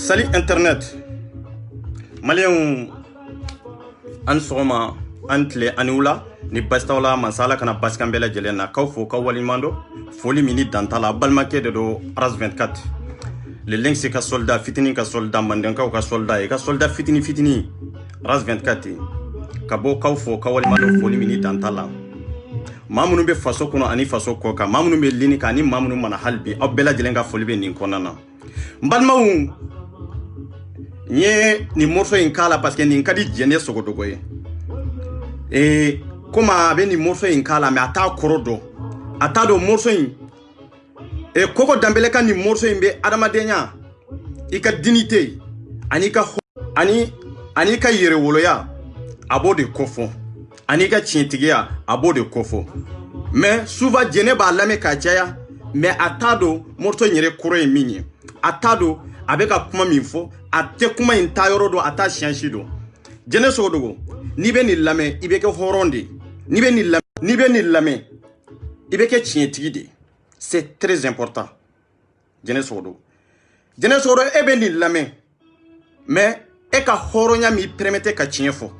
Salut Internet. Malien Ansoma Antle Anula ni Bastaola Masala kana Baskambela Jelena Kaufo Kawalimando Foli Minute Dantala Balmake de do Ras 24. Le link c'est ka soldat fitini ka soldat mandenka ka soldat e ka soldat fitini Ras 24. Kabo Kaufo Kawalimando Foli Minute Dantala. Mamunu be faso kono ani faso koka mamunu be lini ka ni mamunu mana halbi abela jelenga Foli be nin konana. Mbalmawu nye ni morso in kala parce que ni kadi jene sogodogoye koma be ni morso in kala me ata korodo ata do morso in koko dambele kan ni morso in be adamadenya ika dignité ani ka yere woloya abode kofo ani ka chintigia abode kofo mais souvent jene ba lame ka jaya mais ata do morso nyere koro e minye ata do abeka kuma minfo ate kuma intayoro do ata shanshi do jene sogodogo ni be ni lame ibeke horonde ni be ni lame ibeke chientigi de c'est très important jene sogodogo ebe ni lame mais e ka horonya mi permettre ka chienfo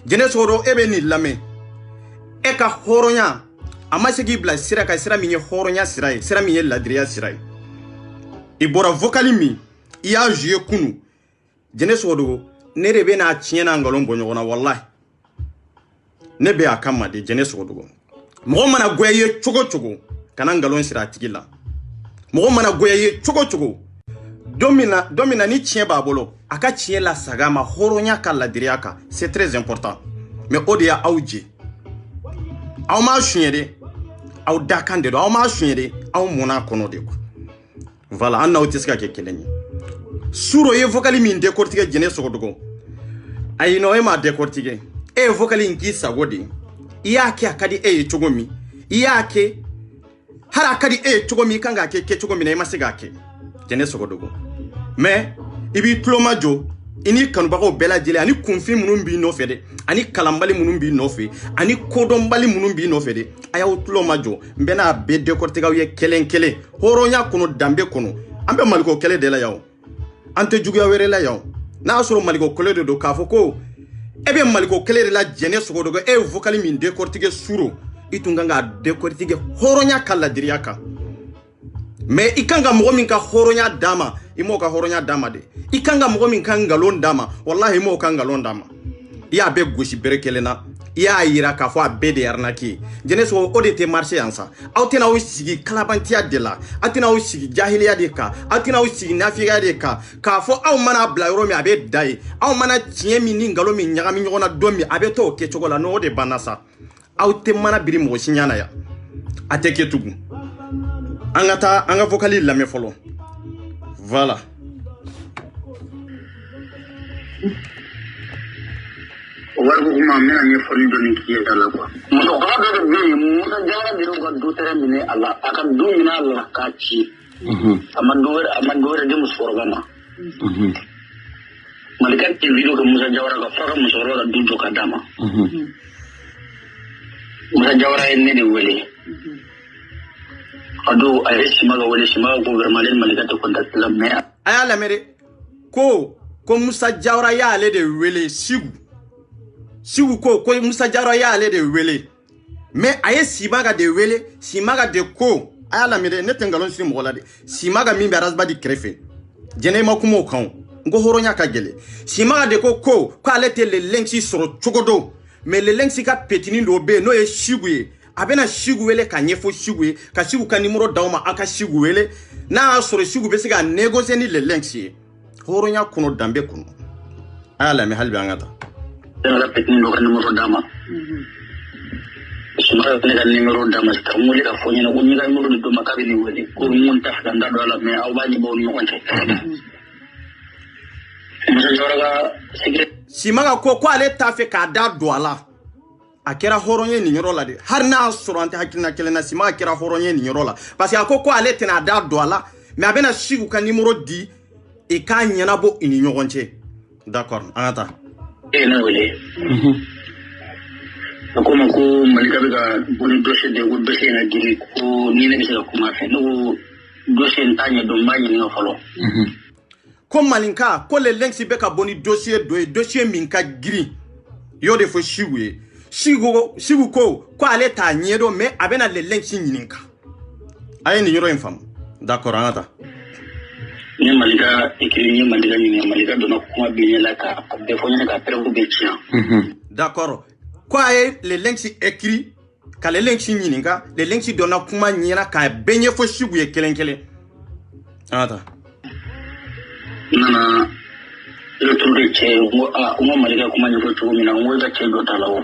jene sogodogo ebe ni lame e ka horonya amasegi bla sira ka sira minye horonya sira minye ladriya sirai ibora vocali mi iya jouer kunu jene sodo ne rebe na chiena ngalon bonyona wallahi ne be akama de jene sodo mɔgɔ mana goya ye cogo cogo kana ngalon sira a tigi la mɔgɔ mana goya ye cogo cogo don min na ni tiɲɛ b'a bolo a ka tiɲɛ la saga ma hɔrɔnya ka ladiriya kan c'est très important mais o de y' aw je aw m'a suɲɛ de aw dakan de don aw m'a suɲɛ de aw mɔn'a kɔnɔ de quoi voilà an n'aw tɛ se ka kɛ kelen ye Suro ye vocali min décortiquer Jɛnɛ Sogodogo ayi no e m'a décortiquer e ye vocali in k'i sago de i y'a kɛ a ka di e ye cogo min i y'a kɛ hari a ka di e ye cogo min i kan k'a kɛ cogo min na i ma se k'a kɛ Jɛnɛ Sogodogo mais i b'i tulo majɔ i ni kanubagaw bɛɛ lajɛlen ani kunfin minnu b'i nɔfɛ dɛ ani kalanbali minnu b'i nɔfɛ ani kodɔnbali minnu b'i nɔfɛ dɛ a y'aw tulo majɔ n bɛ n'a bɛɛ décortiquer aw ye kelen kelen hɔrɔnya kɔnɔ danbe kɔnɔ an bɛ maliko kɛlɛ de la yan an tɛ juguya wɛrɛ la yan n'a sɔrɔ maliko kɛlɛ de don k'a fɔ ko e bɛ maliko kɛlɛ de la Jɛnɛ Sogodogo e ye vocali min décortiquer Suro i tun kan k'a décortiquer hɔrɔnya ka ladiriya kan mais i kan ka mɔgɔ min ka hɔrɔnya d'a ma i m'o ka hɔrɔnya d'a ma dɛ i kan ka mɔgɔ min ka ngalon d'a ma wallahi i m'o ka ngalon d'a ma i y'a bɛɛ gosi bere kelen na i y'a yira k'a fɔ a bɛɛ de ye arnaque ye Jɛnɛ Sogodogo o de tɛ marché yan sa aw tɛna aw sigi kalabantiya de la aw tɛna aw sigi jahiliya de kan aw tɛna aw sigi nafiya de kan k'a fɔ aw mana bila yɔrɔ min a bɛ da ye aw mana tiɲɛ min ni ngalon min ɲagami ɲɔgɔn na don min a bɛ to o kɛcogo la n'o de banna sa aw tɛ mana biri mɔgɔ si ɲana yan a tɛ kɛ tugun an ka taa an ka vocali lamɛn fɔlɔ voilà wari ko kuma mena ɲɛfɔli dɔɔni k'i ye a la quoi musokɔrɔba dɔ de bɛ yen Musa Jawara de y'u ka du tɛrɛ minɛ a la a ka du minɛ a la k'a ci a ma dɔ wɛrɛ di musokɔrɔba ma Malika tɛ video kɛ Musa Jawara ka fɔ a ka musokɔrɔba ka du jɔ ka d'a ma Musa Jawara ye ne de wele a don a ye Sima ka wele Sima ko vraiment ale ni Malika tɛ contact la mais a y'a lamɛn de ko Musa Jawara y'ale de wele Sigu ko Musa Jawara y'ale de wele mais a ye Sima ka de wele Sima ka de ko a y'a lamɛn de ne tɛ ngalon siri mɔgɔ la de Sima ka min bɛ Arasbadi kɛrɛfɛ Jɛnɛ ma kuma o kan n ko hɔrɔnya ka gɛlɛn Sima ka de ko ale tɛ le lɛnksi sɔrɔ cogo dɔ mais le lɛnksi ka petini dɔ bɛ yen n'o ye Sigu ye a bɛna Sigu wele ka ɲɛfɔ Sigu ye ka Sigu ka numéro d'aw ma a ka Sigu wele n'a y'a sɔrɔ Sigu bɛ se ka négocier ni le lɛnksi ye hɔrɔnya kɔnɔ danbe kɔnɔ a y'a lamɛn hali bi an ka taa la petini dɔ ka numéro d'a ma Sima ne ka numéro d'a ma ka n wele ka fɔ ɲɛna ko n'i ka numéro de d'o ma k'a bɛ nin wele ko mun t'a fɛ ka n da don a la mais aw b'a ɲɛbɔ aw ni ɲɔgɔn cɛ Musa Jawara ka secret Sima ka ko ale t'a fɛ k'a da don a la a kɛra hɔrɔn ye nin yɔrɔ la de hali n'a sɔrɔ an tɛ hakilina kelen na Sima kɛra hɔrɔn ye nin yɔrɔ la parce que a ko ale tɛna da don a la mais a bɛna Sigu ka numéro di i k'a ɲɛnabɔ i ni ɲɔgɔn cɛ d'accord an ka taa ne wele a ko ma ko Malika bɛ ka bɔ ni dossier de ko dossier in ka giri ko ni ne bɛ se ka kuma a fɛ ne ko dossier in t'a ɲɛdɔn n b'a ɲininka fɔlɔ ko Malinka ko le lɛnksi bɛ ka bɔ ni dossier dɔ ye dossier min ka girin i y'o de fɔ Sigu ye Sigu ko ale t'a ɲɛdɔn mais a bɛna le lɛnksi ɲininka a ye nin yɔrɔ in faamu d'accord an ka taa ni Malika écrit ni Malika ɲininka Malika donna kuma bi ɲɛ la ka bɛɛ fɔ ɲɛna ka preuve bɛɛ tiɲɛ d'accord ko a ye le lɛnksi écrit ka le lɛnksi ɲininka le lɛnksi donna kuma ɲɛna k'a bɛɛ ɲɛfɔ Sigu ye kelen kelen an ka taa n nana retour de cɛ n ko Malika kuma ɲɛfɔ cogo min na n ko i ka cɛ dɔ t'a la o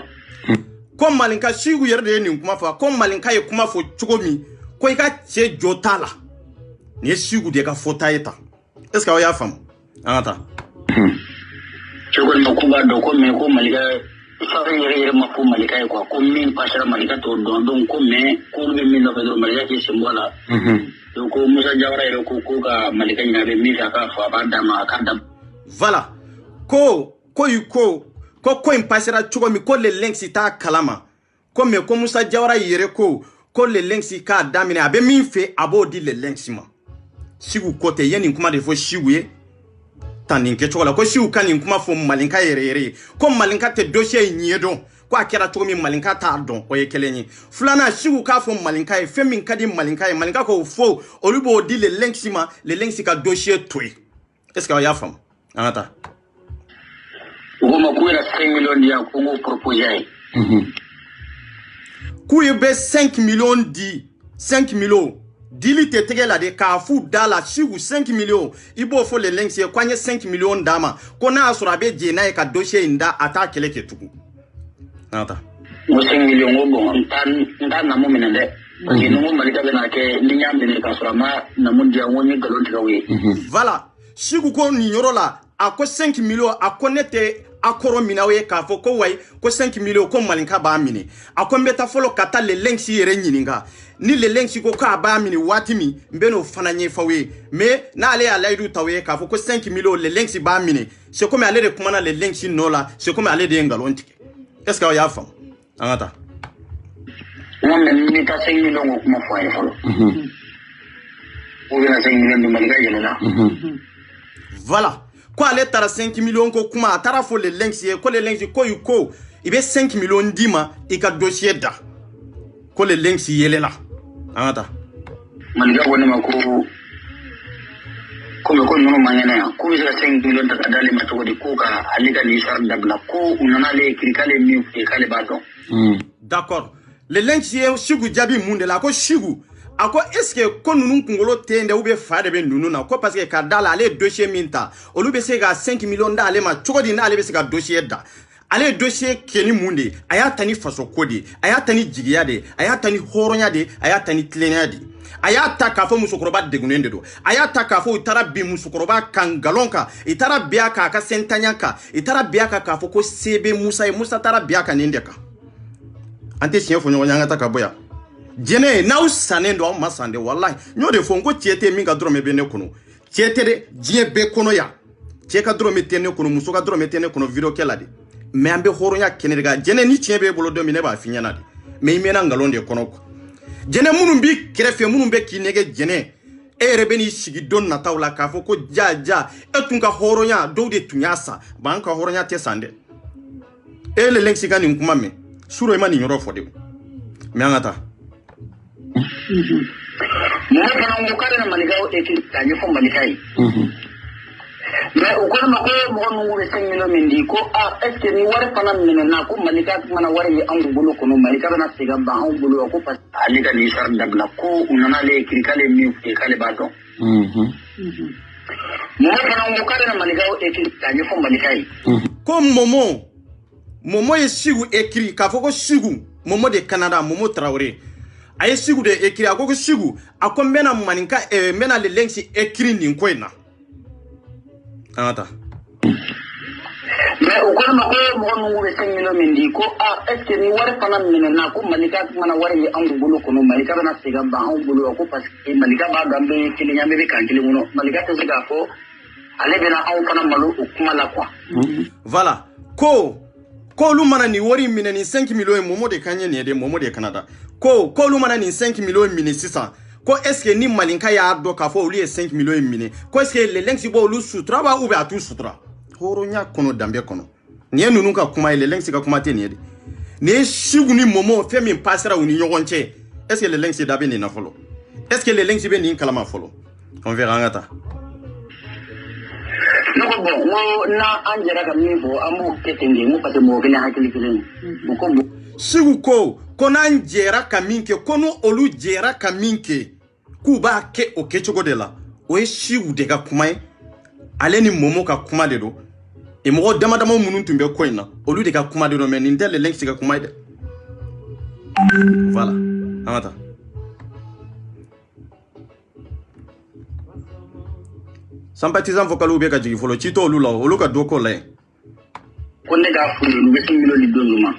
ko Malinka Sigu yɛrɛ de ye nin kuma fɔ ko Malinka ye kuma fɔ cogo min ko i ka cɛ jɔ t'a la nin ye Sigu de ka fɔta ye tan est ce que aw y'a faamu an ka taa cɛ kɔni ma ko b'a dɔn ko mais ko Malika fɛn yɛrɛ ma fɔ Malika ye quoi ko min passera Malika t'o dɔn donc ko mais ko olu bɛ min nɔfɛ dɔrɔn Malika k'i sen bɔ a la donc ko Musa Jawara yɛrɛ ko ka Malika ɲini a bɛ min fɛ a k'a fɔ a b'a d'a ma a k'a da voilà ko in passera cogo min ko le lɛnksi t'a kalama ko mais ko Musa Jawara yɛrɛ ko le lɛnksi k'a daminɛ a bɛ min fɛ a b'o di le lɛnksi ma Sigu ko tɛ ye nin kuma de fɔ Sigu ye tan nin kɛcogo la ko Sigu ka nin kuma fɔ Malinka yɛrɛ ye ko Malinka tɛ dossier in ɲɛdɔn ko a kɛra cogo min Malinka t'a dɔn o ye kelen ye filanan Sigu k'a fɔ Malinka ye fɛn min ka di Malinka ye Malinka k'o fɔ olu b'o di le lɛnksi ma le lɛnksi ka dossier to yen est ce que aw y'a faamu an ka taa u ko ma k'u yɛrɛ 5 millions di yan ko n k'o proposer a ye K'u ye bɛ 5 millions di 5 millions dili tɛ tɛgɛ la de k'a fu da la Chigu 5 millions i b'o fɔ le lengs ye ko an ye 5 millions d'a ma ko n'a y'a sɔrɔ a bɛ jɛ n'a ye ka dossier in da a t'a kɛlɛ kɛ tugun. Nata. Mo 5 millions ko bon n t'a namu minɛ dɛ. Parce que numu Malika bɛna kɛ ni y'a minɛ k'a sɔrɔ a ma namu di yan n ko n ye nkalon tigɛ o ye. Voilà Chigu ko nin yɔrɔ la a ko 5 millions a ko ne tɛ akoro mina ye k'a fɔ ko wayi ko 5 millions ko Malinka b'a minɛ a ko n bɛ taa fɔlɔ ka taa le lengs yɛrɛ ɲininka ni le lengs ko k'a b'a minɛ waati min n bɛ n'o fana ɲɛfɔ ye mais n'ale y'a layidu ta ye k'a fɔ ko 5 millions le lengs b'a minɛ c'est comme ale de kumana le lengs nɔ la c'est comme ale de ye nkalon tigɛ est-ce que aw y'a faamu an ka taa. N ko ni taa 5 millions ko kuma fɔ a ye fɔlɔ. O bɛna 5 millions di Malika yɛlɛla. Voilà. Ko ale tara 5 millions ko kuma a taara fɔ le lengs ye ko le lengs ko i bɛ 5 millions di ma i ka dossier da ko le lengs yɛlɛla an ka taa. Malika ko ne ma ko ko ninnu man kɛnɛ yan ko bɛ se ka 5 millions ta ka d'ale ma cogo di ko ka ale ka nin histoire dabila ko u nana ale écrit k'ale min f'u ye k'ale b'a dɔn. D'accord le lengs ye Chigu jaabi mun de la ko Chigu a ko est-ce que ko ninnu kunkolo tɛ yen dɛ ou bien fa de bɛ ninnu na ko parce que ka da la ale ye dossier min ta olu bɛ se ka 5 millions d'ale ma cogo di n'ale bɛ se ka dossier da ale ye dossier kɛ ni mun de a y'a ta ni faso ko de a y'a ta ni jigiya de a y'a ta ni hɔrɔnya de a y'a ta ni tilennenya de a y'a ta k'a fɔ musokɔrɔba degunnen de don a y'a ta k'a fɔ u taara bin musokɔrɔba kan nkalon kan i taara bin a kan a ka sentanya kan i taara bin a kan k'a fɔ ko se bɛ Musa ye Musa taara bin a kan nin de kan an tɛ siɲɛ fɔ ɲɔgɔn ye an ka taa ka bɔ yan jɛnɛ n'aw sannen don aw ma san dɛ wallahi n y'o de fɔ n ko cɛ tɛ min ka dɔrɔmɛ bɛ ne kɔnɔ cɛ tɛ dɛ diɲɛ bɛɛ kɔnɔ yan cɛ ka dɔrɔmɛ tɛ ne kɔnɔ muso ka dɔrɔmɛ tɛ ne kɔnɔ video kɛ la de mais an bɛ hɔrɔnya kɛnɛ de kan jɛnɛ ni tiɲɛ b'e bolo don min ne b'a f'i ɲɛna de mais i mɛnna nkalon de kɔnɔ quoi jɛnɛ minnu b'i kɛrɛfɛ minnu bɛ k'i nɛgɛ jɛnɛ e yɛrɛ bɛ n'i sigi don nataw la k'a fɔ ko ja e tun ka hɔrɔnya dɔw de tun y'a san ba an ka hɔrɔnya tɛ san dɛ e le lengs ka nin kuma mɛn suro i ma nin yɔrɔ fɔ de mais an ka taa. Mɔgɔ fana ko k'ale na Malika écrit k'a ɲɛfɔ Malika ye. Mais o ko ma ko mɔgɔ ninnu bɛ 5 millions min di ko est-ce que ni wari fana minɛna ko Malika mana wari ye anw bolo kɔnɔ Malika bɛna segin ban anw bolo ko parce que ale ka nin histoire dabila ko u nana ale écrit k'ale min f'u ye k'ale b'a dɔn. Mɔgɔ fana ko k'ale na Malika écrit k'a ɲɛfɔ Malika ye. Ko Momo ye Chigu écrit k'a fɔ ko Chigu Momo de Canada Momo Traoré a ye Chigu de écrit a ko Chigu a ko n bɛna Maninka n bɛna le lengs écrit nin ko in na an ka taa. Mais o ko ma ko mɔgɔ ninnu bɛ 5 millions min di ko est-ce que ni wari fana minɛna ko Malika mana wari ye anw bolo kɔnɔ Malika bɛna segin ban anw bolo ko parce que Malika b'a dɔn an bɛ kelen an bɛɛ bɛ kan kelen kɔnɔ Malika tɛ se k'a fɔ ale bɛna anw fana malo o kuma la quoi. Voilà ko olu mana ni wari minɛ ni 5 millions Momo de kan ye nin ye de Momo de Canada ko olu mana ni 5 millions minɛ sisan ko est-ce que ni Malinka y'a dɔn k'a fɔ olu ye 5 millions minɛ ko est-ce que le lengs bɔ olu sutura ba ou bien a t'u sutura hɔrɔnya kɔnɔ danbe kɔnɔ nin ye ninnu ka kuma ye le lengs ka kuma tɛ nin ye de nin ye Chigu ni Momo fɛn min passera u ni ɲɔgɔn cɛ est-ce que le lengs da bɛ nin na fɔlɔ est-ce que le lengs bɛ nin kalama fɔlɔ on verra an ka taa. Ne ko bon n ko na an jɛra ka min fɔ an b'o kɛ ten de n ko parce que mɔgɔ kelen hakili kelen o ko bon. Chigu ko n'an jɛra ka min kɛ ko n'olu jɛra ka min kɛ k'u b'a kɛ o kɛcogo de la o ye Chigu de ka kuma ye ale ni Momo ka kuma de don e mɔgɔ dama dama minnu tun bɛ ko in na olu de ka kuma de don mais nin tɛ le lengs ka kuma ye dɛ voilà an ka taa. Sympathisant vocal bɛ ka jigin fɔlɔ ci t'olu la olu ka dɔ k'o la yen. Ko ne k'a f'u ye olu bɛ 5 millions di don ma.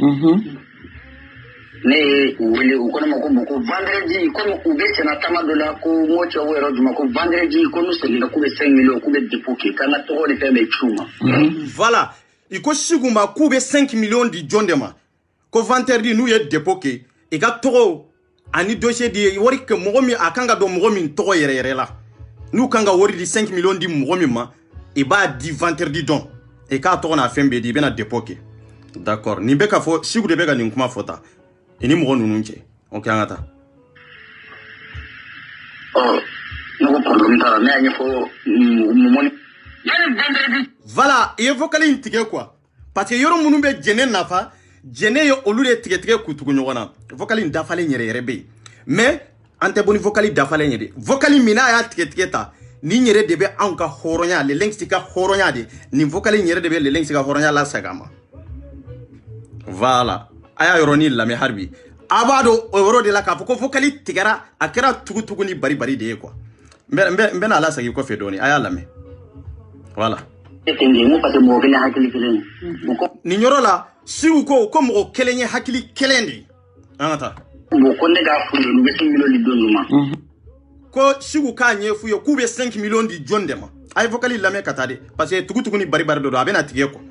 Ne ye u wele u ko ne ma ko bon ko vendredi comme u bɛ sɛnɛ taama dɔ la ko n ko cɛw yɛrɛ juma ko vendredi ko n'u seginna k'u bɛ 5 millions k'u bɛ dépôt kɛ k'an ka tɔgɔ ni fɛn bɛɛ ci u ma. Voilà i ko Chigu ma k'u bɛ 5 millions di jɔn de ma ko vendredi n'u ye dépôt kɛ i ka tɔgɔ ani dossier di wari kɛ mɔgɔ min a kan ka dɔn mɔgɔ min tɔgɔ yɛrɛ yɛrɛ la. N'u kan ka wari di 5 millions di mɔgɔ min ma i b'a di vendredi dɔn i k'a tɔgɔ n'a fɛn bɛɛ di i bɛna dépôt kɛ d'accord nin bɛ ka fɔ Chigu de bɛ ka nin kuma fɔ ta i ni mɔgɔ ninnu cɛ ok an ka taa. Ne ko problème t'a la ne y'a ɲɛfɔ Momo. Voilà i ye vocal in tigɛ quoi parce que yɔrɔ minnu bɛ jɛnɛ nafa jene yo olu de tigɛ kutugu ɲɔgɔn na vocal in dafalen yɛrɛ be mais an tɛ boni vocal dafalen yɛrɛ vocal min n'a y'a tigɛ ta ni yɛrɛ de bɛ anw ka hɔrɔnya le lengsi ka hɔrɔnya de ni vocal yɛrɛ de bɛ le lengsi ka hɔrɔnya la sagama voilà aya yɔrɔni lamɛ harbi a b'a dɔn o yɔrɔ de la k'a fɔ ko vocal tigɛra a kɛra tugutugu ni bari de ye quoi n bɛna ala sagi kɔfɛ dɔɔni a y'a lamɛ voilà nin yɔrɔ la siw ko mɔgɔ kelen ye hakili kelen de an ka taa ko siw k'a ɲɛfu ye k'u bɛ 5 millions di jɔn de ma a ye vocal lamɛn ka taa de parce que tugutugu ni bari dɔ don a bɛna tigɛ quoi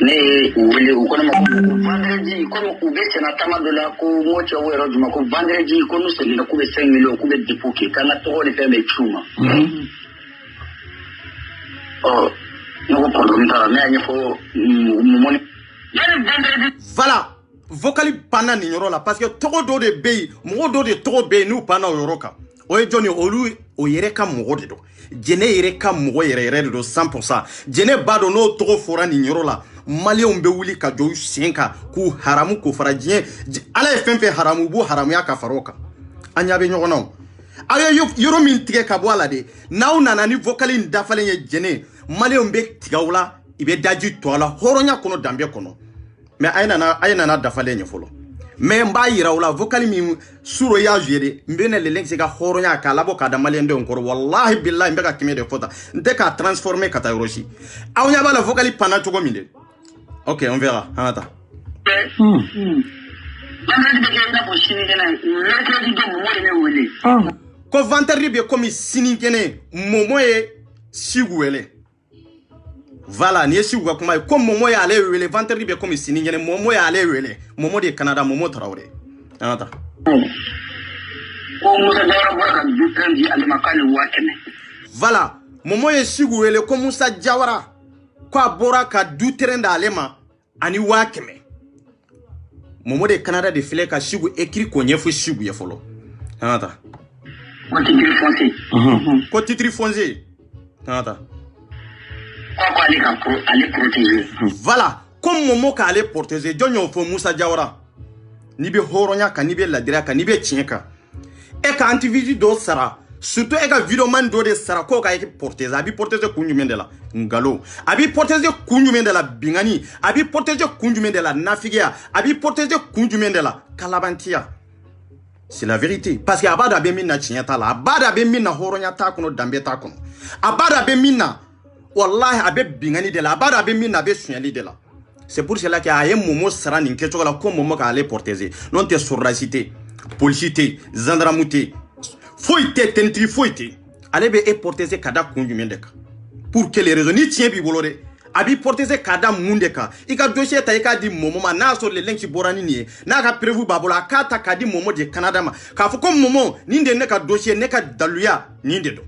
ne wele u ko ma ko vendredi ko u bɛ sena tama dɔ la ko mo cɛ o yɔrɔ juma ko vendredi ko nu seginna k'u bɛ 5 millions k'u bɛ dépôt kɛ k'an ka tɔgɔ de fɛn bɛ ci u ma ne ko problème t'a la ne y'a ɲɛfɔ mɔmɔni voilà vocal panna nin yɔrɔ la parce que tɔgɔ dɔ de bɛ yen mɔgɔ dɔ de tɔgɔ bɛ yen n'u panna o yɔrɔ kan o ye jɔn ye olu o yɛrɛ ka mɔgɔ de don jɛnɛ yɛrɛ ka mɔgɔ yɛrɛ de don 100% jɛnɛ b'a dɔn n'o tɔgɔ fɔra nin yɔrɔ la maliyɛnw bɛ wuli ka jɔ u sen kan k'u haramu k'o fara diɲɛ ala ye fɛn fɛn haramu u b'o haramuya ka fara o kan an ɲa bɛ ɲɔgɔn na o aw ye yɔrɔ min tigɛ ka bɔ a la de n'aw nana ni vocal in dafalen ye jɛnɛ maliyɛnw bɛ tigɛ aw la i bɛ daji to a la hɔrɔnya kɔnɔ danbe kɔnɔ mais a ye nana dafalen ye fɔlɔ mais n b'a yira aw la vocal min suro y'a joué de n bɛ na lelen se ka hɔrɔnya k'a labɔ k'a da maliyɛndenw kɔrɔ wallahi billahi n bɛ ka kɛmɛ de fɔ tan n tɛ k'a transformer ka taa yɔrɔ si aw ɲɛ b'a la vocal panna cogo min de ok on verra an ka taa ko vendredi bɛ komi sinikɛnɛ momo ye sigu wele voilà ni ye sigu ka kuma ye ko momo y'ale wele vendredi bɛ komi sinikɛnɛ momo y'ale wele momo de Canada momo Traoré an ka taa voilà momo ye sigu wele ko Musa Jawara ko a bɔra ka du terrain d'ale ma ani 100,000 momo de Canada de filɛ ka sigu écrit ko ɲɛfɔ sigu ye fɔlɔ an ka taa ko titre foncier an ka taa voilà comme momo k'ale protéger jɔn y'o fɔ Musa Jawara n'i bɛ hɔrɔnya kan n'i bɛ ladiriya kan n'i bɛ tiɲɛ kan e ka antivisi dɔ sara surtout e ka videoman dɔ de sara k'o ka e protéger a b'i protéger kun jumɛn de la ngalon a b'i protéger kun jumɛn de la bingani a b'i protéger kun jumɛn de la nafigiya a b'i protéger kun jumɛn de la kalabantiya c'est la vérité parce que a b'a dɔn a bɛ min na tiɲɛ t'a la a b'a dɔn a bɛ min na hɔrɔnya t'a kɔnɔ danbe t'a kɔnɔ a b'a dɔn a bɛ min na wallahi a bɛ bingani de la a b'a dɔn a bɛ min na a bɛ sonyali de la c'est pour cela que a ye momo sara nin kɛcogo la ko momo k'ale protéger n'o tɛ sɔrɔdasi tɛ polisi tɛ gendarme tɛ foyi tɛ tɛnitigi foyi tɛ ale bɛ e protéger ka da kun jumɛn de kan pour quelle raison ni tiɲɛ b'i bolo dɛ a b'i protéger ka da mun de kan i ka dossier ta i k'a di momo ma n'a sɔrɔ lenki bɔra ni nin ye n'a ka preuve b'a bolo a k'a ta k'a di momo de Canada ma k'a fɔ ko momo nin de ye ne ka dossier ne ka daluya nin de don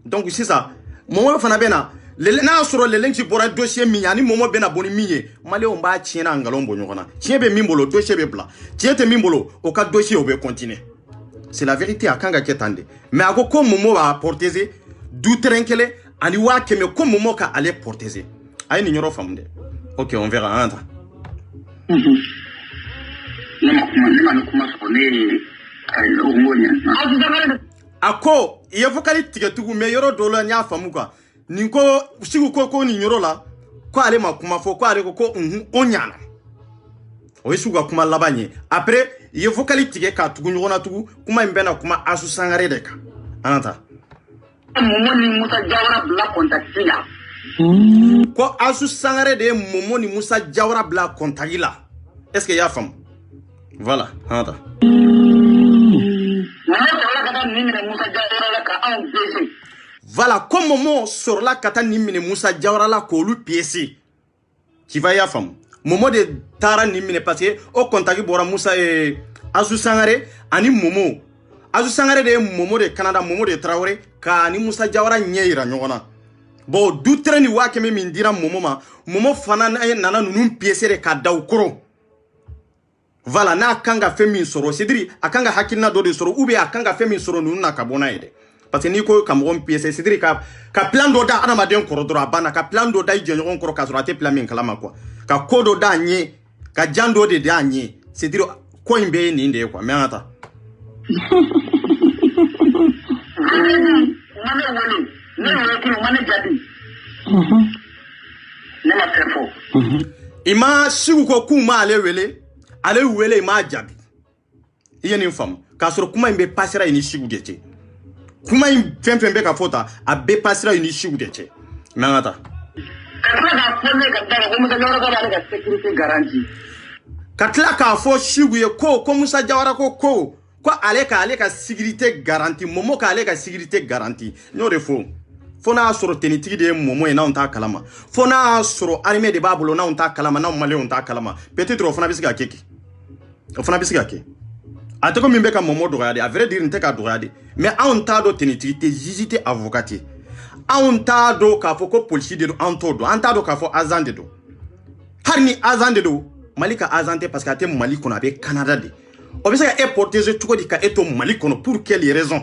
donc sisan momo fana bɛ na n'a sɔrɔ lenki bɔra dossier min ye ani momo bɛ na bɔ ni min ye maliyɛnw b'a tiɲɛ n'a ngalon bɔ ɲɔgɔn na tiɲɛ bɛ min bolo dossier bɛ bila tiɲɛ tɛ min bolo o ka dossier o bɛ continuer c'est la vérité a kan ka kɛ tan de mais a ko momo b'a protéger du terrain kelen ani 100,000 ko momo ka ale protéger a ye nin yɔrɔ faamu dɛ ok on verra an ta a ko i ye vocal tigɛ tugun mais yɔrɔ dɔ la n y'a faamu quoi nin ko sigu ko nin yɔrɔ la ko ale ma kuma fɔ ko ale ko o ɲana o ye sigu ka kuma laban ye après i ye vocal tigɛ k'a tugu ɲɔgɔn na tugun kuma in bɛna kuma Asu Sangare de kan an ta momo ni Musa Jawara bila contact la ko Asu Sangare de ye momo ni Musa Jawara bila contact la est-ce que i y'a faamu voilà an ta voilà comme momo sɔrɔla ka taa nin minɛ Musa Jawara la k'olu piéger tu vas y'a faamu momo de taara nin minɛ parce que o contact bɔra Musa Asu Sangare ani momo Asu Sangare de ye momo de Canada momo de Traoré ka ni Musa Jawara ɲɛ yira ɲɔgɔn na bon du terrain ni 100,000 min dira momo ma momo fana nana ninnu piéger de ka da u kɔrɔ voilà n'a kan ka fɛn min sɔrɔ c'est dire a kan ka hakilina dɔ de sɔrɔ ou bien a kan ka fɛn min sɔrɔ ninnu na ka bɔ n'a ye dɛ parce que n'i ko ka mɔgɔ piéger c'est dire ka plan dɔ da adamaden kɔrɔ dɔrɔn a banna ka plan dɔ da i jɛɲɔgɔn kɔrɔ k'a sɔrɔ a tɛ plan min kalama quoi ka kodo da nye ka jando de da nye c'est dire ko imbe ni inde quoi mais ata ima sigu ko kuma ale wele ma jabi yeni fam ka soro kuma imbe passera ini sigu dete kuma im fem be ka fota a be passera ini sigu dete nangata katla ka fo sigu ye ko Musa Jawara ko ale ka sécurité garantie momo ka ale ka sécurité garantie no refo fona soro tenitigi de momo e na on ta kalama fona soro armée de babolo na on ta kalama na male on ta kalama peut-être fona bisika keki fona bisika ke atako mimbe ka momo dogade a vrai dire nte ka dogade mais on ta do tenitigi te jijite avocate on ta do ka fo ko police de on ta do ka fo azande do harni azande do malika azante parce que ate mali kono be Canada de obisa ka protéger tout di ka eto mali kono pour quelle raison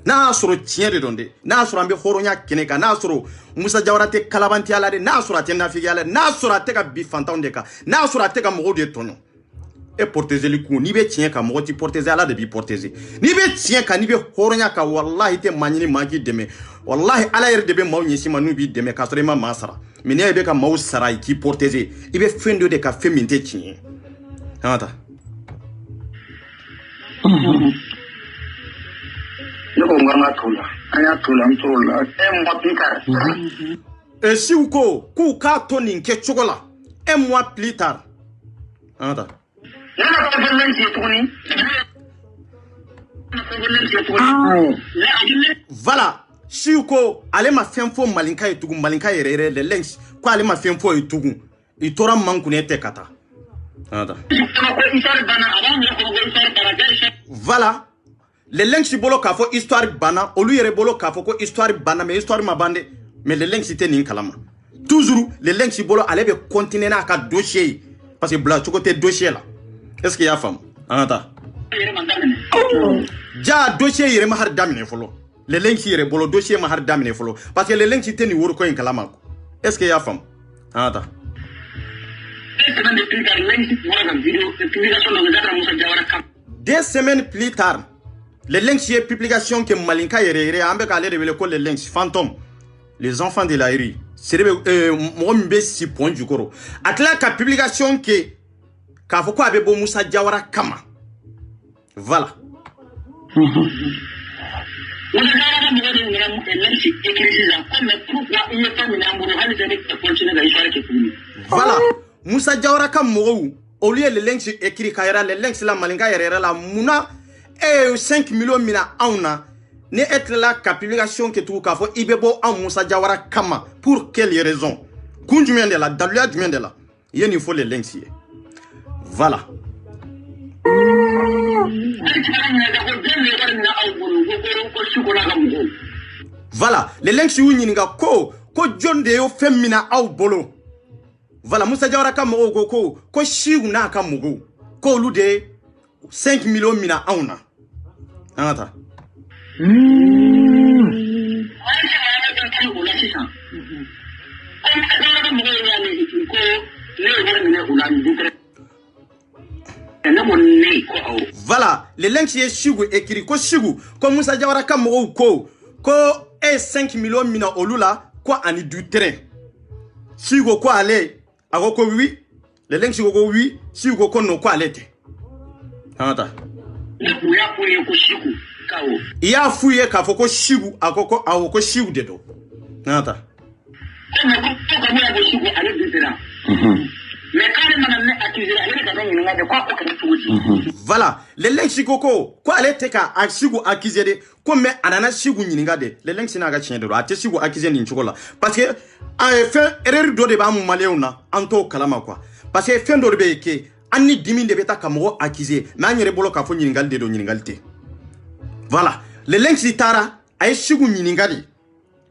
na soro tien de donde na soro ambe horonya keneka na soro Musa Jawara te kalabanti ala de na soro atenda fi ala na soro ateka bi fantawnde ka na soro ateka mogo de tono protéger li ku ni be tien ka mogo ti protéger ala de bi protéger ni be tien ka ni be horonya ka wallahi te manini magi deme wallahi ala yer de be mawni sima nu bi deme ka soro ma masara mais ne be ka maw sara ki protéger ibe fendo de ka feminte tien ata et si ou ko ka tonin ke chokola un mois plus tard ata voilà si ou ko ale ma fenfo malinka etugu malinka yere le lengs ko ale ma fenfo etugu itora mankune te kata ata voilà les links bolo ka fo histoire bana olu yere bolo ka fo ko histoire bana mais histoire ma bande mais les links c'était nin kalama toujours les links bolo allait be continuer na ka dossier parce que bla côté dossier là est-ce qu'il y a femme anta ja dossier yere ma har damine folo les links yere bolo dossier ma har damine folo parce que les links c'était ni wor ko en kalama est-ce qu'il y a femme anta des semaines plus tard les links y publication que Malinka yere ambe ka le ko les links fantômes les enfants de la rue c'est mombe si point du koro atla ka publication que ka foko abebo Musa Jawara kama voilà voilà Musa Jawara kam mo au lieu les links écrit kayra les links la Malinka yere la muna 5 millions mina auna ne être la publication que tout ka fo ibebo en Musa Jawara kama pour quelle raison kunjumien de la dalia du de la yeni faut les links hier voilà voilà les links yu nyinga ko John de yo femina au bolo voilà Musa Jawara kama ko shigu na kama ko lu de 5 millions mina auna ata voilà les links ye shigu écrit ko shigu ko Musa Jawara kam ko 5 millions mina olula ko ani du terrain shigu ko ale agoko oui les links shigu ko oui shigu ko no ko alete ata ya fuye ka foko shigu akoko awoko shigu dedo ata voilà les links koko ko ale teka a shigu accusé de ko me anana shigu nyininga de les links na ga chien de ate shigu accusé ni nchokola parce que a fait erreur do de ba mu maleuna anto kalama quoi parce que fin do be ke ani dimi de beta kamo accusé mais anyere bolo ka fo nyiningal de do nyiningalte voilà les links itara ay shigu nyiningali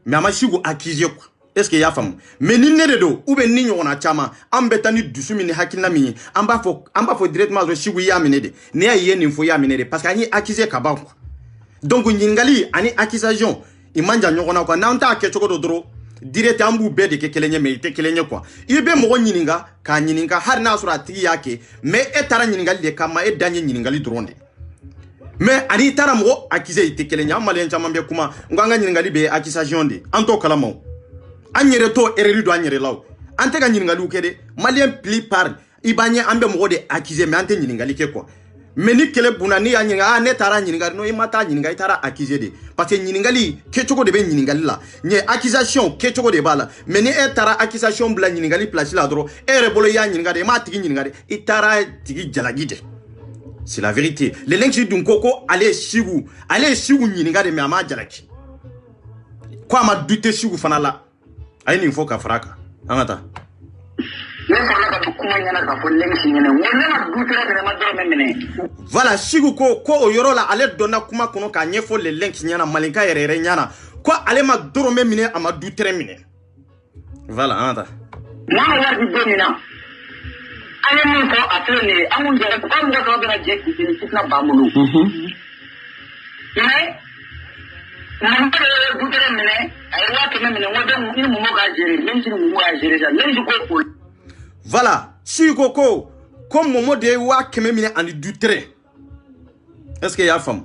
mais ama shigu accusé quoi est-ce que ya fam mais ni ne de do ou be ni nyona chama ambetani dusumi ni hakina mi amba fo directement zo shigu ya minede ne aye ni fo ya minede parce que ani accusé ka ba quoi donc nyiningali ani accusation imanja nyona quoi na onta ke choko do dro direct an b'u bɛɛ de kɛ kelen ye mais i tɛ kelen ye quoi i bɛ mɔgɔ ɲininka k'a ɲininka hali n'a sɔrɔ a tigi y'a kɛ mais e taara ɲininkali de kama e dan ye ɲininkali dɔrɔn de mais ani taara mɔgɔ accusé i tɛ kelen ye an maliyɛn caman bɛ kuma n ko an ka ɲininkali bɛ accusation de an t'o kalama o an yɛrɛ t'o erreur don an yɛrɛ la o an tɛ ka ɲininkaliw kɛ dɛ maliyɛn plupart i b'a ɲɛ an bɛ mɔgɔ de accusé mais an tɛ ɲininkali kɛ quoi mais ni kɛlɛ bunna ni y'a ɲininka ne taara ɲininkali non i ma taa ɲininka i taara accusé de parce que ɲininkali kɛcogo de bɛ ɲininkali la ɲɛ accusation kɛcogo de b'a la mais ni e taara accusation bila ɲininkali place la dɔrɔn e yɛrɛ bolo i y'a ɲininka de i m'a tigi ɲininka de i taara tigi jalaki de c'est la vérité le lenki dun ko ale ye sigu ɲininka de mais a m'a jalaki ko a ma dute sigu fana la a ye nin fɔ ka fara a kan an ka taa voilà sigu ko o yɔrɔ la ale donna kuma kɔnɔ k'a ɲɛfɔ le lenki ɲɛna malinka yɛrɛ ɲɛna ko ale ma dɔrɔmɛ minɛ a ma dutere minɛ voilà an ka taa n'a wari di don min na an ye min fɔ a filɛ nin ye an kun jɛra an mɔgɔ dɔw bɛna jɛ k'i sini fitina b'an bolo mais mɔgɔ ye dutere minɛ a ye 1000 minɛ n ko donc ni mɔgɔ k'a gérer même si mɔgɔ y'a gérer ça même si ko voilà si ko momo de 1000 minɛ ani dutere est-ce que y'a faamu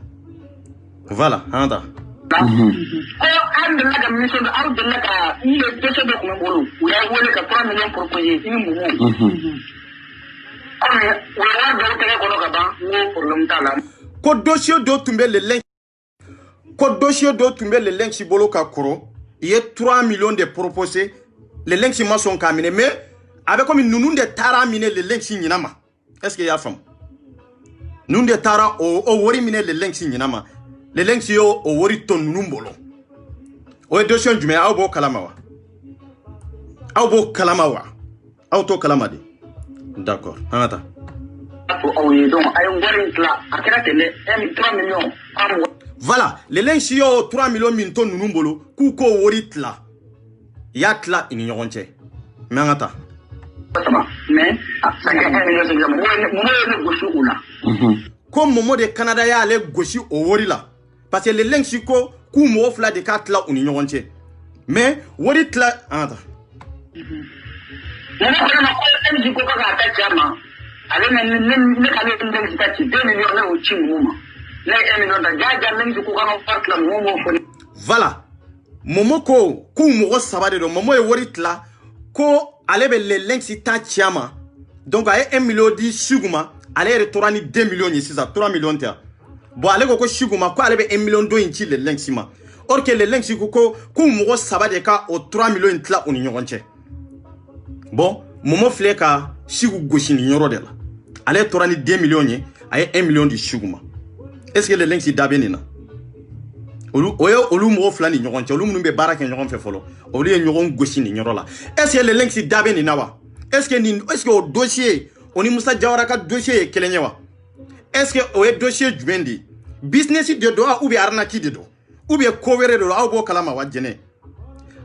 voilà an ta ko an delila ka mission dɔ aw delila ka i ye dossier dɔ kun bɛ bolo u y'a wele ka 3 millions proposer i ni mɔmɔ u ye wari dɔw tɛgɛ kɔnɔ ka ban n ko problème t'a la ko dossier dɔ tun bɛ le lenki bolo ka kɔrɔ i ye 3 millions de proposer le lenki ma sɔn k'a minɛ mais a bɛ komi ninnu de taara minɛ le lenki ɲina ma est-ce que y'a faamu ninnu de taara o wari minɛ le lenki ɲina ma le lenki y'o wari to ninnu bolo o ye dossier jumɛn aw b'o kalama wa aw t'o kalama de d'accord an ka taa voilà le lenki y'o 3 millions min to ninnu bolo k'u k'o wari tila i y'a tila i ni ɲɔgɔn cɛ mais an ka taa ko momo de Canada y'ale gosi o wari la parce que le lenki ko k'u mɔgɔ fila de k'a tila u ni ɲɔgɔn cɛ mais wari tila an ka taa voilà momo ko k'u mɔgɔ saba de don momo ye wari tila ko ale bɛ le lenki ta ci a ma donc a ye 1 million di sigu ma ale yɛrɛ tora ni 2 millions ye sisan 3 millions tɛ bon ale ko sigu ma ko ale bɛ 1 million dɔ in ci le lenki ma or que le lenki ko k'u mɔgɔ saba de ka o 3 millions in tila u ni ɲɔgɔn cɛ bon momo filɛ ka sigu gosi nin yɔrɔ de la ale tora ni 2 millions ye a ye 1 million di sigu ma est-ce que le lenki da bɛ nin na olu mɔgɔ fila ni ɲɔgɔn cɛ olu minnu bɛ baara kɛ ɲɔgɔn fɛ fɔlɔ olu ye ɲɔgɔn gosi nin yɔrɔ la est-ce que le lenki da bɛ nin na wa est-ce que o dossier o ni Musa Jawara ka dossier ye kelen ye wa est-ce que o ye dossier jumɛn de business de don ou bien arnaque de don ou bien ko wɛrɛ de don aw b'o kalama wa jɛnɛ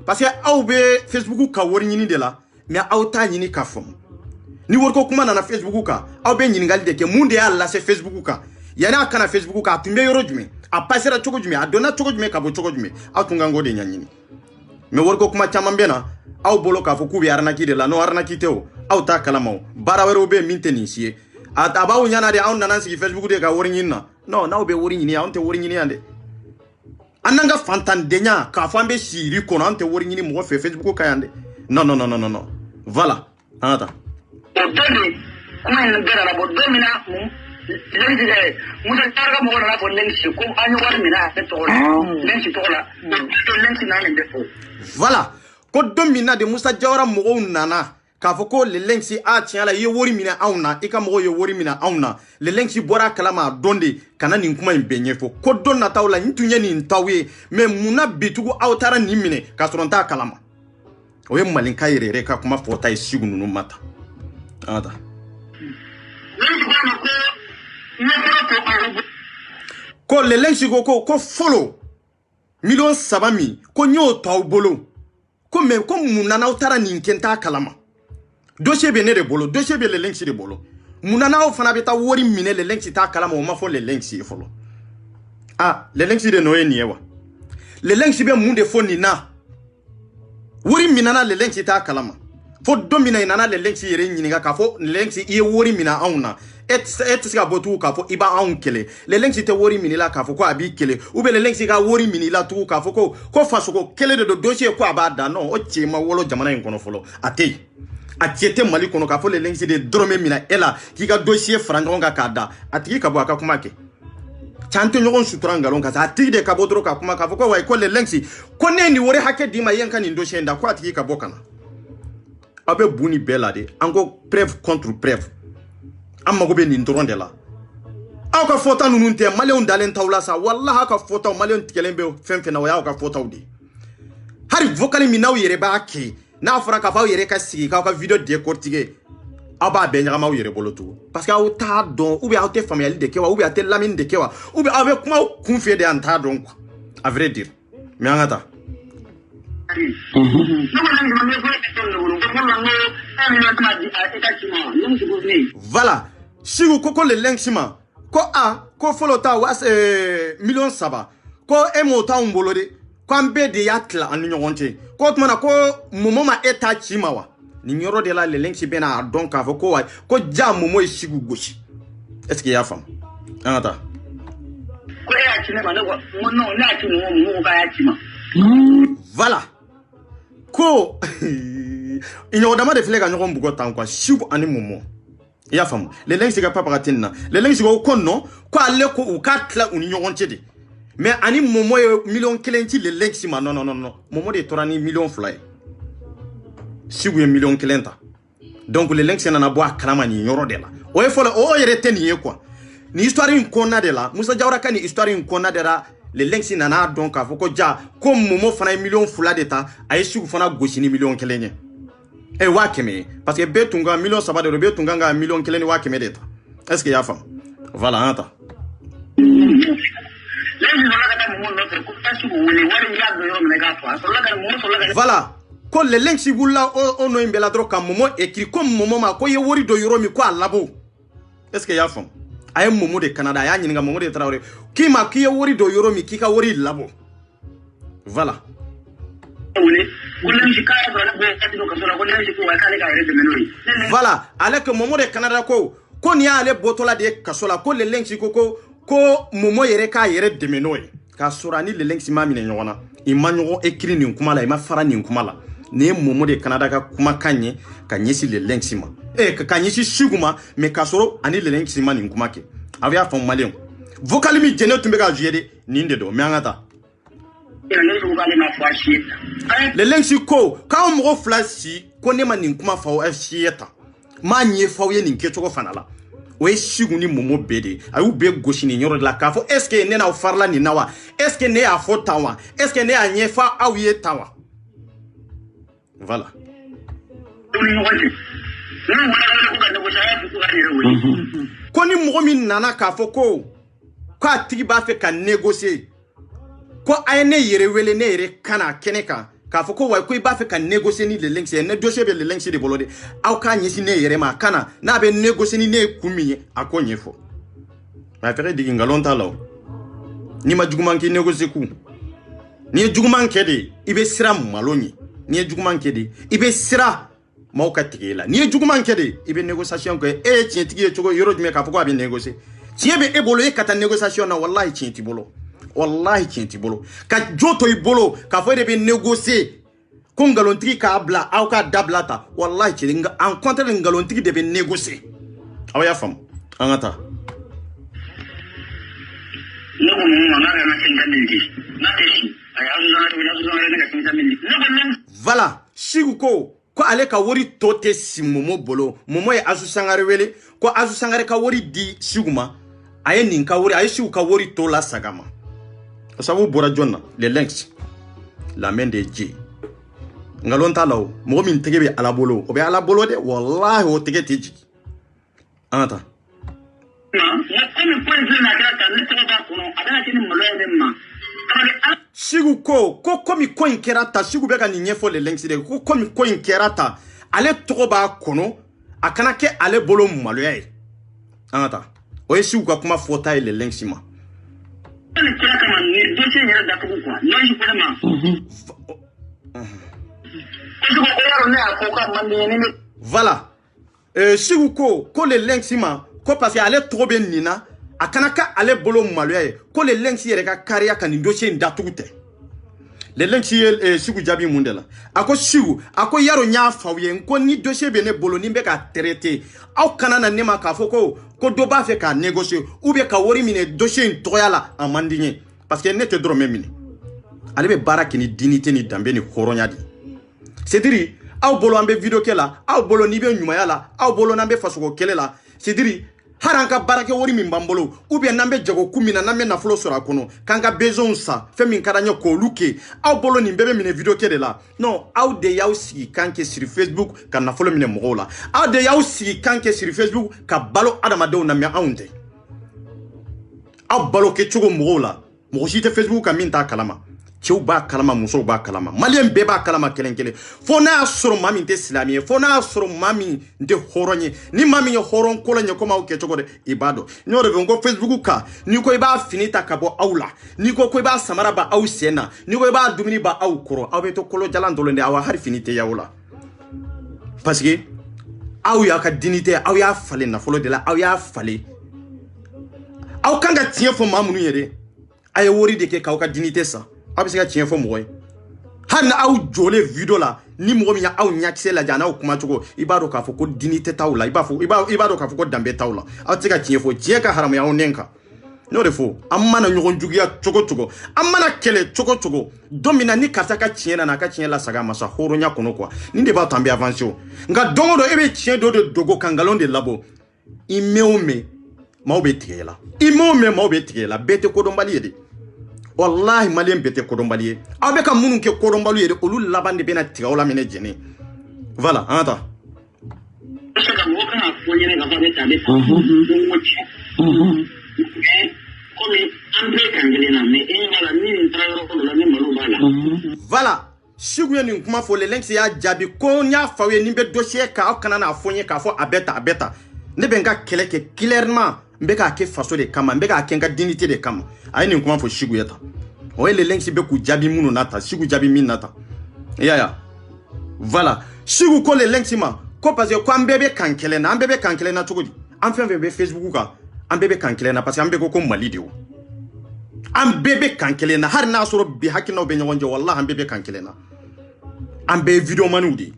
parce que aw bɛ Facebook ka wari ɲini de la mais aw t'a ɲini k'a faamu ni wariko kuma nana Facebook kan aw bɛ ɲininkali de kɛ mun de y'a lase Facebook kan yanni a kana Facebook kan a tun bɛ yɔrɔ jumɛn a passera cogo jumɛn a donna cogo jumɛn ka bɔ cogo jumɛn aw tun kan k'o de ɲɛɲini mais wariko kuma caman bɛ na aw bolo k'a fɔ k'u bɛ arnaque de la n'o arnaque tɛ o aw t'a kalama o baara wɛrɛw bɛ yen min tɛ nin si ye a b'aw ɲɛna de aw nana sigi Facebook de ka wari ɲini na non n'aw bɛ wari ɲini anw tɛ wari ɲini yan dɛ an n'an ka fantandenya k'a fɔ an bɛ siri kɔnɔ an tɛ wari ɲini mɔgɔ fɛ Facebook ka yan dɛ non voilà an ka taa o don de kuma in bɛɛ la bɔ don min na Musa Jawara ka mɔgɔ nana fɔ lenki ko an ye wari minɛ a tɛ tɔgɔ la lenki tɔgɔ la lenki n'a nin bɛ fɔ voilà ko don min na de Musa Jawara mɔgɔw nana k'a fɔ ko le lenki a tiɲɛ la i ye wari minɛ anw na i ka mɔgɔw ye wari minɛ anw na le lenki bɔra a kalama a don de kana nin kuma in bɛɛ ɲɛfɔ ko don nataw la n tun ye nin taw ye mais munna bitugu aw taara nin minɛ k'a sɔrɔ n t'a kalama o ye malinka yɛrɛ ka kuma fɔta ye sigu ninnu ma ta an ka taa ko le lenki ko fɔlɔ 3 millions min ko n y'o t'aw bolo ko mais ko mun nana aw taara nin kɛ n t'a kalama dossier bɛ ne de bolo dossier bɛ le lenki de bolo mun nana aw fana bɛ taa wari minɛ le lenki t'a kalama o ma fɔ le lenki ye fɔlɔ le lenki de n'o ye nin ye wa le lenki bɛ mun de fɔ nin na wori minana le lenki ta kalama fo domina inana le lenki yere nyiniga ka fo lenki ye wori mina auna et ska botu ka fo iba aun kele le lenki te wori minila ka fo ko abi kele ou be le lenki ga wori minila tu ka fo ko faso ko kele de dossier ko abada non o chema wolo jamana en kono folo atei atiete mali kono ka fo le lenki de drome mina ela ki ga dossier frangonga kada atiki ka bo aka kumake chante nyogon sutura ngalon ka atiki de ka bodro ka kuma ka fo ko way ko le lenki ko ne ni wori hake di ma yenka ni dossier nda ko atiki ka bokana abe buni bela de ango preuve contre preuve amago be ni ndron de la aw ka fota nunu te maleon dalen tawla sa wallahi ka fota maleon tikelembe fenfe na waya ka fota udi hari vocali mi naw yere ba ki na fara ka fa yere ka sigi ka video décortiquer aba be nyama yere bolotu parce que aw ta don ou bien aw te familial de kewa ou bien te lamine de kewa ou bien avec kuma confie de anta don quoi à vrai dire mais angata voilà si vous koko le lenksima ko a ko folota was million saba ko emota umbolode ko ambe de yatla an nyonte ko tmana ko momoma eta chimawa ni nyoro de la le lenksi bena donc avo ko ko ja momo isigu goshi est-ce que ya fam anata ko ya chima na ko no na chi momo ka ya chima voilà ko inyo dama de file ka nyoko mbugo tan kwa shibu ani momo ya fam le lengi ga papa katina le lengi go konno ko alle ko u katla uni nyonche de mais ani momo million kelenti le lengi ma non momo de torani million fly shibu ye million kelenta donc le lengi na bo akalama ni nyoro de la o e fola o yere teni e quoi ni histoire in konna de la Musa Jawara kan histoire in konna de la le lengi na donc afoko ja ko momo fana million fula de ta ay shibu fana goshi ni million kelenye e wakeme parce que betunga million sabade do betunga nga million keleni wakeme deta est ce que ya fam voilà anta voilà ko le lengi bulla o no imbela dro kam momo écrit comme momo ma ko ye wori do yoromi ko alabo est ce que ya fam ay momo de Canada ya nyinga momo de Traoré ki ma ki ye wori do yoromi ki ka wori labo voilà voilà avec momo de Canada ko ni ale botola de kasola ko le lengi ko momo yere ka yere de menoi ka surani le lengi mami ne nyona imanyo écrit ni kuma la ima fara ni kuma la ne momo de Canada ka kuma kanye ka nyesi le lengi ma ka nyesi shiguma me ka soro ani le lengi ma ni kuma ke avia fon malien vocal mi jene tumbe ka juyede ni nde do me angata le lengi ko ka mo flashi ko ne ma ni kuma fa o fsieta ma nye fa o ye ni keto ko fanala o e shigu ni momo bede ayu be goshi ni nyoro de la kafo est ce que ne na farla ni nawa est ce que ne a fotawa est ce que ne a nye fa awiye tawa voilà ko ni mogo min nana kafo ko atigi ba fe ka négocier ko ayene yere wele ne yere kana keneka kafo ko way ko ba fe ka négocier ni le lengi ne dossier be le lengi de bolode aw ka nyisi ne yere ma kana na be négocier ni ne kumiye akonye fo ma fere digi ngalonta law ni ma juguman ki négocier ku ni juguman kede ibe sira maloni ni juguman kede ibe sira mauka tigela ni juguman kede ibe négociation ko tientigi chogo yoro dime kafo ko abi négocier tiebe e bolo e kata négociation na wallahi tienti bolo wallahi tienti bolo ka joto i bolo ka fo de be négocier ko ngalontigi ka abla aw ka dablata wallahi tienti en contre ngalontigi de be négocier awya fam angata voilà shiguko ko ale ka wori tote si momo bolo momo e asu sangare wele ko asu sangare ka wori di shiguma aye nin ka wori aye shigu ka wori to la sagama sabu bora jonna le links la main de Dieu ngalonta law mo min tegebe ala bolo o be ala bolo de wallahi o tege tiji anta shigu ko komi ko inkerata shigu be ka ni nyefo le links de ko komi ko inkerata ale togo ba kono akana ke ale bolo maloya e anta o shigu ka kuma fota le links ma Voilà. Si vous ko les links ma ko parce que allait trop bien nina akanaka allait bolo maluye ko les links yere ka carrière kan dossier ndatugute les links si vous jabi mundela ako sigu ako yaro nya fawye ko ni dossier be ne bolo ni be ka traiter aw kanana ne ma ka foko ko do ba fe ka négocier ou bien ka wori mine dossier ntoyala amandinye parce que ne te dro même mine ale be baraki ni dignité ni dambe ni horonya di c'est dire aw bolo ambe video kela aw bolo ni be nyumaya la aw bolo nambe fasuko kelela c'est dire haranka barake wori min bambolo ou bien nambe jago kumina nambe na flo sora kono kanga besoin sa fe min karanyo ko luke aw bolo ni bebe mine video kela non aw de yaw sigi kanke sur Facebook kan na flo mine mogola aw de yaw sigi kanke sur Facebook ka balo adama de na mi aunde aw balo ke chugo mogola mo jite Facebook ka min ta kalama Tchou ba kalama muso ba kalama malien beba kalama kelenkele fona soro mami te islamie fona soro mami de horonye ni mami ye horon kolonye koma uke chokode ibado nyore vengo Facebook ka ni ko iba finita kabo aula ni ko iba samara ba au sena ni ko iba dumini ba au koro aw beto kolo jalandolo nde awa har finite yaula parce que aw ya ka dignité aw ya fale na folo de la aw ya fale aw kanga tie fo mamunu yede ay wori de ke ka dignité sa abisika tien fo moy hanna aw jole video la ni mo mi aw nyakse la jana aw kuma chugo ibado ka fo ko dignité tawla ibado ka fo ko dambe tawla aw tika tien fo tie ka haram ya onenka no de fo amana nyogon jugiya chugo amana kele chugo domina ni kataka tien na ka tien la saga masa horo nya kono kwa ni de ba tambe avancio nga dongo do ebe tien do dogo kangalon de labo imeume mawbe tigela mawbe tigela bete ko dombali yede wallahi malien bete kodombaliye abeka munun ke kodombalu yede olu labande bena tigawla mene jene voilà anta voilà sigu ni kuma fo le lenks ya jabi ko nya fawe ni be dossier ka akana na afonye ka fo abeta ne benga keleke clairement mbeka ke faso de kama mbeka kenga dignité de kama ayini kuma fo sigu yeta o le lenks be ku jabi munu nata sigu jabi min nata ya voilà sigu ko le lenks ma ko parce que ko ambebe kankele na tugudi am fe be Facebook ka ambebe kankele na parce que ambe ko mali de o ambebe kankele na har na soro bi hakino be nyonje wallahi ambebe kankele na ambe video manudi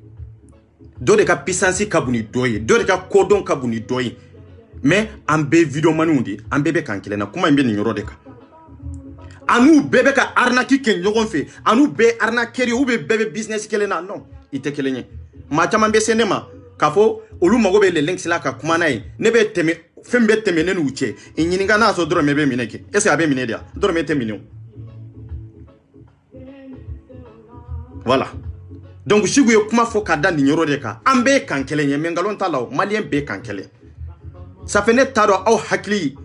do de ka puissance kabuni doye do de ka kodon kabuni doye mais ambe video manudi ambebe kankele na kuma mbe ni nyoro de ka anu bebe ka arnaki ken nyogon fe anu be arnakeri ou be bebe business kele na non ite kelenye ma chama be senema kafo olu mago be le links la ka kuma nay ne be teme fembe teme ne nuche inyininga na so dro mebe mineke ese abe minedia dro mete minio voilà donc sigu yo kuma fo ka dan nyoro de ka ambe kan kelenye mengalon talaw malien be kan kele ça fait net taro au hakli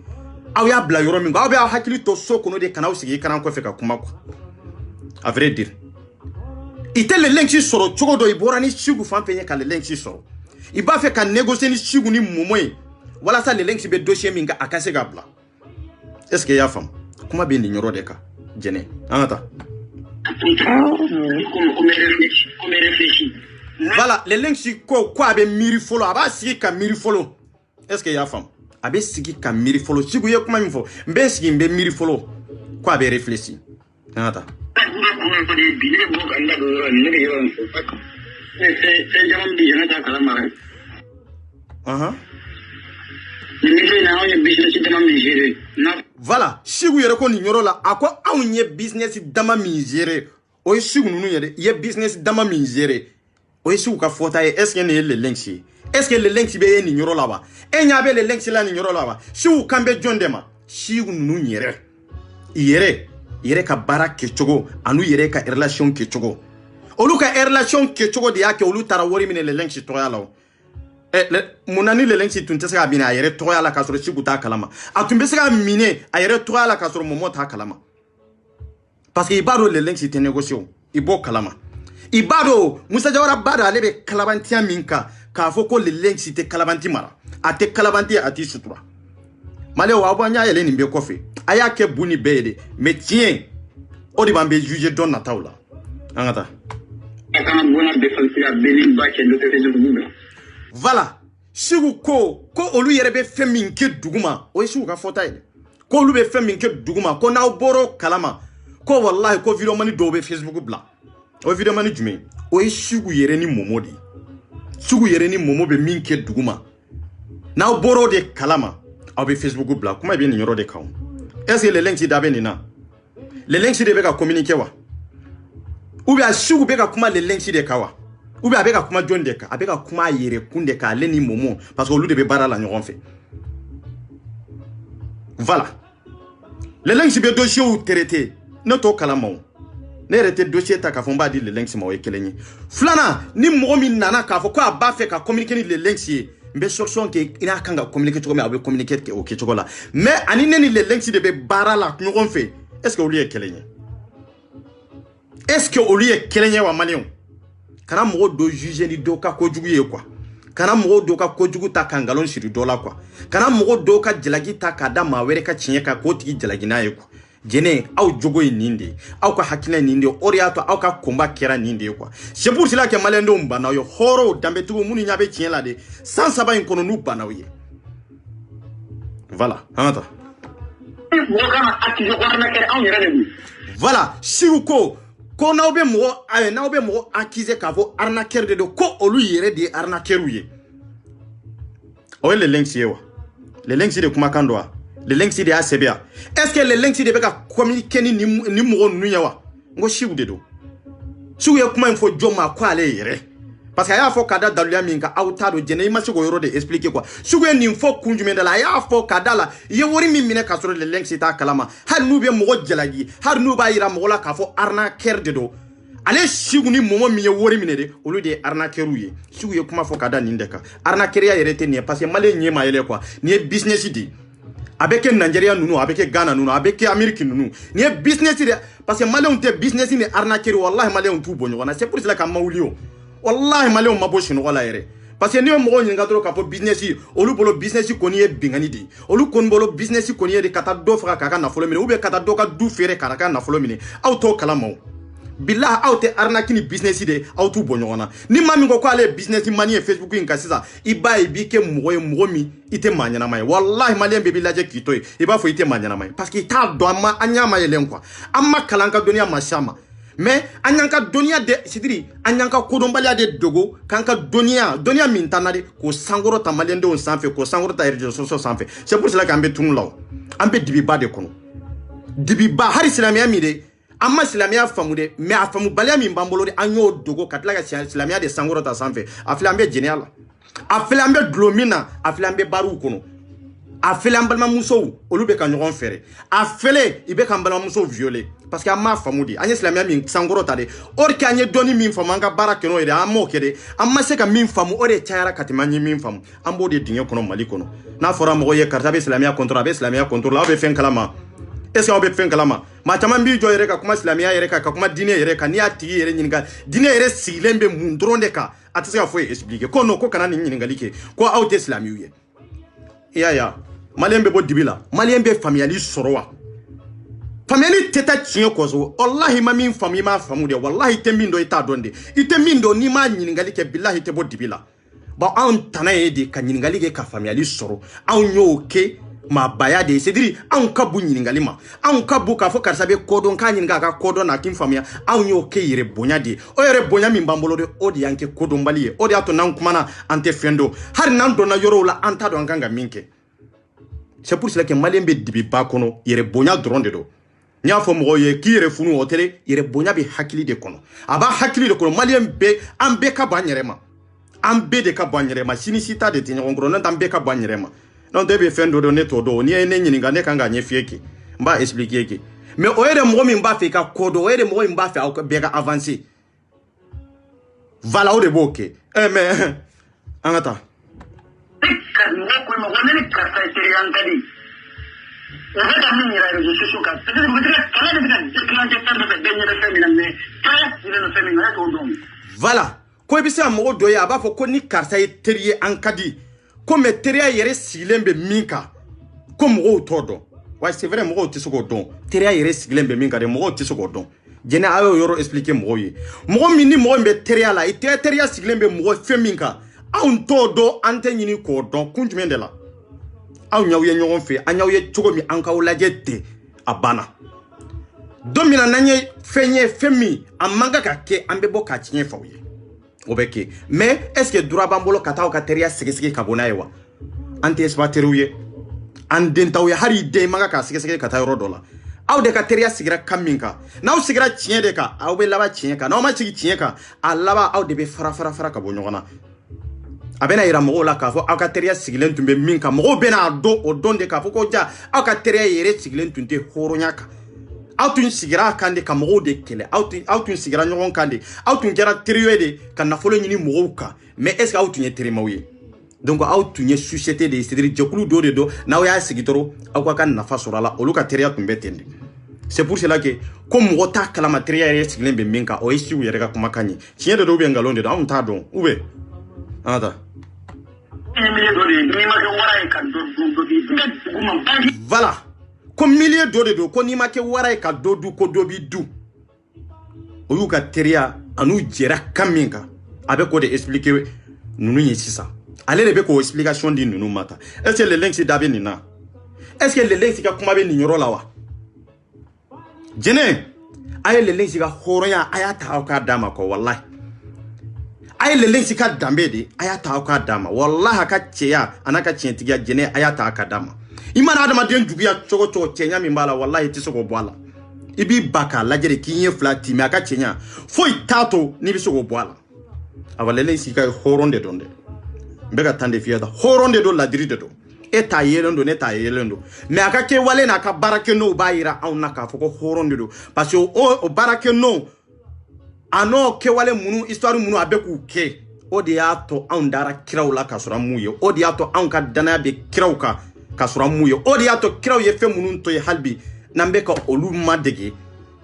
aw ya bla yoro mingo aw be hakili to so kono de kana usigi kana ko fe ka kuma ko à vrai dire ite le lenki soro chogo do iborani sigu fan penye ka le lenki soro iba fe ka négocier ni sigu ni momoy wala sa le lenki be dossier minga akase ga bla est-ce que ya fam kuma be ni nyoro de ka jene anata voilà le lenki ko abe miri folo aba sigi ka miri folo est-ce que ya fam abe sigi ka miri folo sigu ye kuma mfo mbe sigi mbe miri folo kwa be réfléchi ata voilà sigu yere ko ni nyoro la ako awnye business dama misere o sigu nunu ye business dama misere o sigu ka fota est-ce que ne le lenksi est-ce que le links be ni nyoro la ba enya be le links la ni nyoro la ba siwu kambe jondema siwu nu yere ka baraka chogo anu yere ka relation ke chogo olu ka relation ke chogo de yake olu tara wori mine le links to yala munani le links tun tesa bina yere to yala ka soro sigu ta kalama atumbe sega mine a yere to yala ka soro momo ta kalama parce que ibado le links te négocier ibo kalama ibado Musa Jawara bada lebe kalabantia minka ka foko le links te kalabanti mara ate kalabanti ati sutura male wa abanya yele ni mbe kofi aya ke buni bede mais tien odi bambe juger don na taula angata Voilà. Sigu ko olu yere be fɛn min kɛ duguma o ye sigu ka fɔta ye ko olu be fɛn min kɛ duguma ko n'aw bɔr'o kalama ko wallahi ko video mani dɔw be Facebook bila o video mani jumɛn o ye sigu yɛrɛ ni momo de sigu yɛrɛ ni momo be min kɛ duguma n'aw bɔr'o de kalama aw be Facebook bila kuma bɛ nin yɔrɔ de kan est-ce que les links da bɛ nin na les links de bɛ ka communiquer wa ou bien sigu bɛ ka kuma les links de kan wa ou bien avec kuma John de ka avec kuma yere kunde ka le ni momo parce que olu de be bara la ɲɔgɔn fɛ voilà les links be dossier ou traité ne to kalama ne yɛrɛ tɛ dossier ta k'a fɔ n b'a di les links ma o ye kelen ye filanan ni mɔgɔ min nana k'a fɔ ko a b'a fɛ ka communiquer ni les links ye n bɛ solution kɛ i n'a kan ka communiquer cogo min a bɛ communiquer o kɛcogo la mais ani ne ni les links de be bara la ɲɔgɔn fɛ est-ce que olu ye kelen ye est-ce que olu ye kelen ye wa maliyɛnw kana mɔgɔ do juger ni do ka kojugu ye quoi kana mɔgɔ do ka kojugu ta ka ngalon siri do la quoi kana mɔgɔ do ka jalaki ta ka da maa wɛrɛ ka tiɲɛ ka ko tigi jalaki n'a ye quoi jene aw jogo ye nin de aw ka hakilina nin de o de y'a to aw ka komba kɛra nin de quoi c'est pour cela que maliyɛndenw bannaw ye hɔrɔnw danbetigiw minnu ɲa bɛ tiɲɛ la de san saba in kɔnɔ n'u bannaw ye voilà an ka taa voilà sigu ko n'aw bɛ mɔgɔ accuser k'a fɔ arnaqueur de don ko olu yɛrɛ de ye arnaqueur ye o ye les links ye wa les links de kumakan don wa les links de y'a sɛbɛya est-ce que les links de bɛ ka communiquer ni mɔgɔ ninnu ye wa n ko sigu de don sigu ye kuma in fɔ jɔn ma ko ale yɛrɛ parce que a y'a fɔ ka da daluya min kan aw t'a dɔn jɛnɛ i ma se k'o yɔrɔ de expliquer quoi sigu ye nin fɔ kun jumɛn de la a y'a fɔ ka da la i ye wari min minɛ k'a sɔrɔ les links t'a kalama hali n'u bɛ mɔgɔ jalaki hali n'u b'a yira mɔgɔ la k'a fɔ arnaqueur de don ale sigu ni mɔmɔ min ye wari minɛ de olu de ye arnaqueur ye sigu ye kuma fɔ ka da nin de kan arnaqueuria yɛrɛ tɛ nin ye parce que maliyɛn ɲɛ ma yɛlɛ quoi nin ye business de a bɛ kɛ Nigeria ninnu a bɛ kɛ Ghana ninnu a bɛ kɛ Amérique ninnu nin ye business de parce que maliyɛnw tɛ business ni arnaqueur wallahi maliyɛnw t'u bɔ ɲɔgɔn na c'est pour cela k'an ma wuli o wallahi maliyɛnw ma bɔ sunɔgɔ la yɛrɛ parce que n'i ye mɔgɔw ɲininka dɔrɔn k'a fɔ business olu bolo business kɔni ye bingani de ye olu kɔni bolo business kɔni ye de ka taa dɔ faga k'a ka nafolo minɛ ou bien ka taa dɔ ka du feere k'a ka nafolo minɛ aw t'o kalama o billahi aw tɛ arnaque ni business de aw t'u bɔ ɲɔgɔn na ni maa min ko ko ale ye business mani ye Facebook in kan sisan i b'a ye i b'i kɛ mɔgɔ ye mɔgɔ min i tɛ maa ɲɛnama ye wallahi maliyɛn bɛɛ b'i lajɛ k'i to ye i b'a fɔ i tɛ maa ɲɛnama ye parce que i t'a dɔn an ɲa ma yɛlɛn quoi an ma kalan ka dɔnniya ma s'a ma mais an y'an ka dɔnniya de sidiri an y'an ka kodɔnbaliya de dogo k'an ka dɔnniya min t'an na de k'o sankɔrɔ ta maliyɛndenw sanfɛ k'o sankɔrɔ ta réseaux sociaux sanfɛ c'est pour cela k'an bɛ tunun la o an bɛ dibiba de kɔnɔ dibiba hali silamɛya min de an ma silamɛya faamu de mais a faamubaliya min b'an bolo de an y'o dogo ka tila ka silamɛya de sankɔrɔ ta sanfɛ a filɛ an bɛ jɛnɛya la a filɛ an bɛ dulon min na a filɛ an bɛ baariw kɔnɔ a filɛ an balimamusow olu bɛ ka ɲɔgɔn fɛrɛ a filɛ i bɛ k'an balimamusow violer parce que an m'a faamu de an ye silamɛya min sankɔrɔ ta de o de kɛ an ye dɔnni min faamu an ka baara kɛ n'o ye de an m'o kɛ de an ma se ka min faamu o de cayara ka tɛmɛ an ye min faamu an b'o de dingɛ kɔnɔ Mali kɔnɔ n'a fɔra mɔgɔ ye karisa bɛ silamɛya contrôle a bɛ silamɛya contrôle aw bɛ fɛn kalama est-ce que aw bɛ fɛn kalama maa caman b'i jɔ yɛrɛ ka kuma silamɛya yɛrɛ kan ka kuma diinɛ yɛrɛ kan n'i y'a tigi yɛrɛ ɲininka diinɛ yɛrɛ sigilen bɛ mun dɔrɔn de kan a tɛ se ka foyi expliquer ko non ko kana nin ɲininkali kɛ ko aw tɛ silamɛw ye i y'a ye wa maliyɛn bɛ bɔ dibi la maliyɛn bɛ faamuyali sɔrɔ wa faamuyali tɛ taa tiɲɛ kɔsɔ wallahi ma min faamu i m'a faamu de wallahi i tɛ min dɔn i t'a dɔn de i tɛ min dɔn n'i m'a ɲininkali kɛ billahi i tɛ bɔ dibi la bon anw tana ye de ka ɲininkali kɛ ka faamuyali sɔrɔ anw y'o kɛ maabaya de ye c'est dire anw ka bon ɲininkali ma anw ka bon k'a fɔ karisa bɛ kodɔn k'a ɲininka a ka kodɔn na a k'i faamuya anw y'o kɛ yɛrɛ bonya de ye o yɛrɛ bonya min b'an bolo de o de y'an kɛ kodɔnbali ye o de y'a to n'an kumana an tɛ fɛn dɔn hali n'an donna yɔrɔw la an t'a dɔn an kan ka min kɛ c'est pour cela que maliyɛn bɛ dibiba kɔnɔ yɛrɛ bonya dɔrɔn de don n y'a fɔ mɔgɔw ye k'i yɛrɛ funu o tɛ yɛrɛ bonya bɛ hakili de kɔnɔ a b'a hakili de kɔnɔ maliyɛn bɛɛ an bɛɛ ka bɔ an yɛrɛ ma an bɛɛ de ka bɔ an yɛrɛ ma sini si ta de tɛ ɲɔgɔn kɔrɔ n'o tɛ an bɛɛ ka bɔ an yɛrɛ ma n'o tɛ e bɛ fɛn dɔ dɔn ne t'o dɔn n'i ye ne ɲininka ne kan k'a ɲɛf'i ye n b'a expliquer kɛ mais o yɛrɛ mɔgɔ min b'a fɛ i ka ko dɔn o yɛrɛ mɔgɔ min b'a fɛ aw bɛɛ ka avancer voilà o de b'o kɛ mais an ka taa. Voilà ko i bɛ se ka mɔgɔ dɔ ye a b'a fɔ ko ni karisa ye teri ye an ka di ko mais teriya yɛrɛ sigilen bɛ min kan ko mɔgɔw t'o dɔn wa c'est vrai mɔgɔw tɛ se k'o dɔn teriya yɛrɛ sigilen bɛ min kan de mɔgɔw tɛ se k'o dɔn jene ayo yoro expliquer mo yi mo mini mo mbe teriya la ite teriya sigilen be mo feminka aun to do ante nyini ko don kunjumen de la aw nyaw ye nyogon fe anyaw ye chogo mi anka wolaje te abana domina nanye fenye femi amanga ka ke ambe bo ka chinye fawye obeke mais est ce que droit bambolo kata o ka teriya sigi kabona yewa ante espateruye andentawye hari de manga ka sigi kata yoro dola aw de ka teriya sigira kaminka naw sigira chinye de ka aw be laba chinye ka naw ma sigi chinye ka alaba aw de be fara ka bo nyogona abena ira mogo la kafo aw ka teriya sigilen tumbe minka mogo bena do o don de kafo ko ja aw ka teriya yere sigilen tunte horonya ka aw tun sigira kande ka mogo de kele aw tun sigira nyogon kande aw tun jara teriyo de ka nafolo nyini mogo ka mais est ce que aw tun ye terimawye donc aw tun ye société de c'est-à-dire jekulu do de do naw ya sigitoro aw ka nafa sorala olu ka teriya tumbe tende c'est pour cela que comme mogo ta kala materiya yere sigilen be minka o isi u yere ka kuma kanyi chinye de do be ngalonde do aw ta don ube ata voilà comme millier do ko ni ma ke wara ka dodu ko dobi du o yu ka teriya anu jera kaminka abe ko de expliquer nunu yi sisa ale le be ko explication di nunu mata est ce que le link si dabe ni na est ce que le link si ka kuma be ni nyoro lawa jene ay le link si ka horonya ayata ka dama ko wallahi ay le link si ka dambe de ayata ka dama wallahi ka cheya anaka chentigia jene ayata ka dama imana adama den juguya chogo chenya mimbala wallahi tisoko boala ibi baka lajere kinye flati me aka chenya foi tato ni bisoko boala avalele sika horonde donde mbega tande fiada horonde do ladride do eta yelendo neta yelendo me aka ke wale na ka barake no bayira on naka foko horonde do parce que o barake no ano ke wale munu histoire munu abeku ke o de ato on dara kirawla kasura muye o de ato on ka dana be kirawka kasura muye o de ato kiraw ye fe munun to ye halbi nambe ka olu madege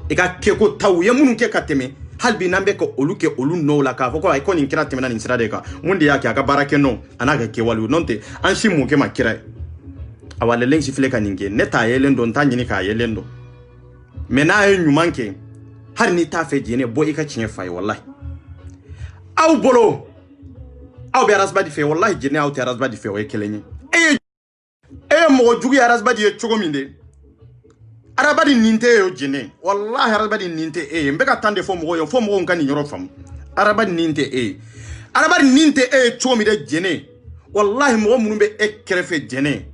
e ka keko taw ye munun ke kateme halbi nambe ka olu ke olu no la ka foko ay ko ni kira temena ni sirade ka mundi yake aka barake no anaka ke walu nonte anshi mu ke makira awale lengi file ka ninge neta yelendo ntanyini ka yelendo mena ay nyumanke har ni ta fe jene bo e ka chin fay wallahi aw bolo aw be rasbadi fe wallahi jene aw te rasbadi fe o kelenyi mo jugu arasbadi ye chogominde arabadi ninte yo jene wallahi arabadi ninte mbeka tande fo mo ngani nyoro fam arabadi ninte chogomide jene wallahi mo munumbe krefe jene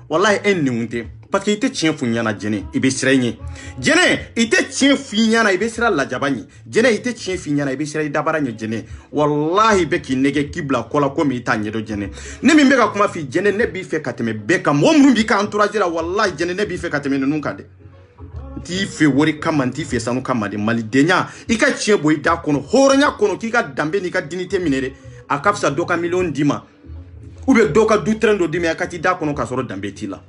wallahi en niunte parce que ite chien funyana jene ibe sirenye jene ite chien funyana ibe sira la jabani jene ite chien funyana ibe sira dabaranye jene wallahi be ki nege kibla kola ko mi tanye do jene ne mi mbeka kuma fi jene ne bi fe kateme beka mo mumbi ka entourage la wallahi jene ne bi fe kateme nun kade ti fe wori kama ti fe sanu kama de mali denya ika chien boy da kono horonya kono ki ka dambe ni ka dignité minere akafsa doka million dima ube doka du trendo dima akati da kono ka soro dambe tila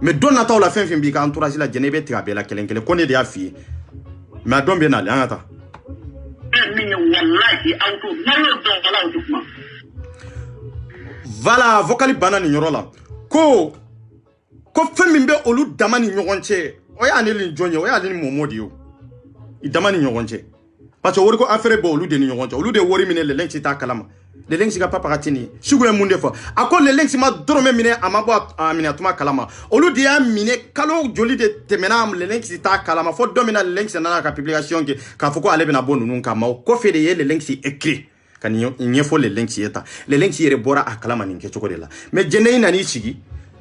mais don nata la fin bi ka entourage la jene be tiabe la kelenkele kone de afi mais don be na le anata voilà vocali banani nyorola ko femi be olu damani nyogonche o ya ne lin jonye o ya lin momodi yo I damani nyogonche parce que wori ko affaire be olu de nyogonche olu de wori mine le lenki ta kalama le lenki ga papa katini sugu e munde fa akon le lenki ma dorome mine amabo amina tuma kalama olu de ya mine kalo joli de temena le lenki ta kalama fo domina le lenki na ka publication ke ka foko ale be na bonu nun ka ma ko fe de ye le lenki écrit kan nyefo le lenki yeta le lenki yere bora akalama ninke chokode la mais jene ina ni chigi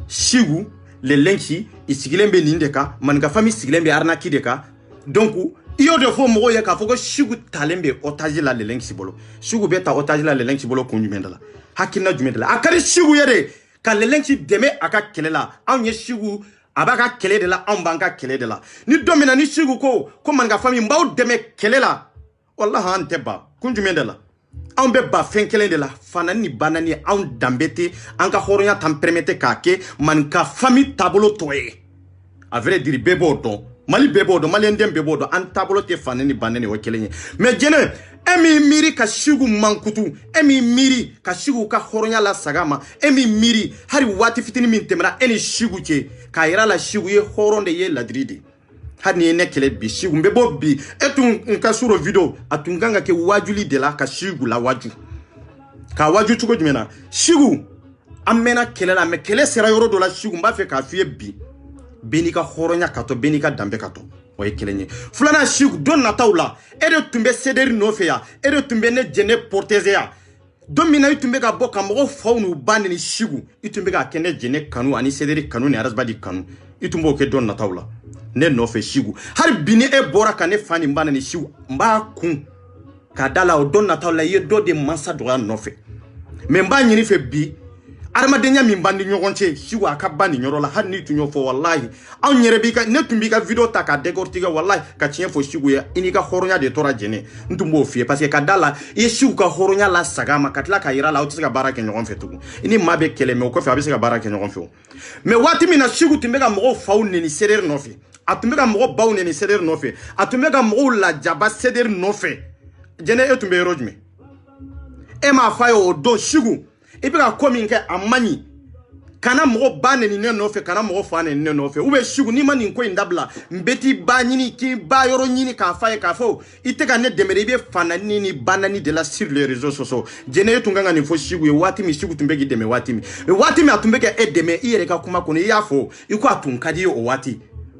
shigu le lenki isigilembe nindeka manga fami sigilembe arnaki deka donc iyo de fo mogo ye ka foko shigu talembe otage la le lenki bolo shigu beta otage la le lenki bolo kunjumendala hakina jumendala akari shigu yere ka le lenki deme aka kelela anye shigu abaka kele de la ambanka kele de la ni domina ni shigu ko manga fami mbaw deme kelela wallahi anteba kunjumendala on be ba fenkelen de la fanani banani on dambete anka horonya tam permettre ka ke man ka fami tabolo toye a vrai dire bebo don mali bebo don mali ndem bebo don an tabolo te fanani banani o kelenye mais jene emi miri ka shigu mankutu emi miri ka shigu ka horonya la sagama emi miri hari wati fitini min temra eni shigu che ka ira la shigu ye horonde ye ladridi hani ne kele bi shigu mbe bo bi etun nka suro video atunganga ke wajuli de la ka shigu la waju ka waju tuko jumena shigu amena kele la me kele sera yoro do la shigu mba fe ka fie bi benika horonya kato benika dambe kato o ekelenye fulana shigu don natawla ede tumbe sederi no fe ya ede tumbe ne jene porteze ya don mina itumbe ka boka mo faunu bani ni shigu itumbe ka kene jene kanu ani sederi kanu ni arasbadi kanu itumbo ke don natawla ne no fe shigu har bini e bora ka ne fani mbana ni shigu mba kun ka dala o don natawla ye do de mansa do no fe me mba nyini fe bi armadenya mi mbandi nyogonche shigu akaba ni nyorola har ni tunyo fo wallahi aw nyere bi ka ne tumbi ka video ta ka decortiga wallahi ka chien fo shigu ya inika horonya de tora jene ntumbo fie parce que ka dala ye shigu ka horonya la sagama katla ka yira la o tsika baraka nyogon fe tugu ini mabe kele me ko fe abisa ka baraka nyogon fe me wati mina shigu tumbe ka mo faw ni serer no fe atumbe ka mo baw ni serer no fe atumbe ka mo la jaba seder no fe jene etumbe rojme e ma fayo o do shigu ibi ka komi nke amani kana mo bane ni ne no fe kana mo fa ne no fe ube shigu ni mani nko indabla mbeti ba nyini ki ba yoro nyini ka fa ka fo ite ka ne demere be fana ni banani de la sur les réseaux sociaux jene tunganga ni fo shigu e wati mi shigu tumbegi deme wati mi atumbege e deme ire ka kuma ko ni yafo iko atunkadi o wati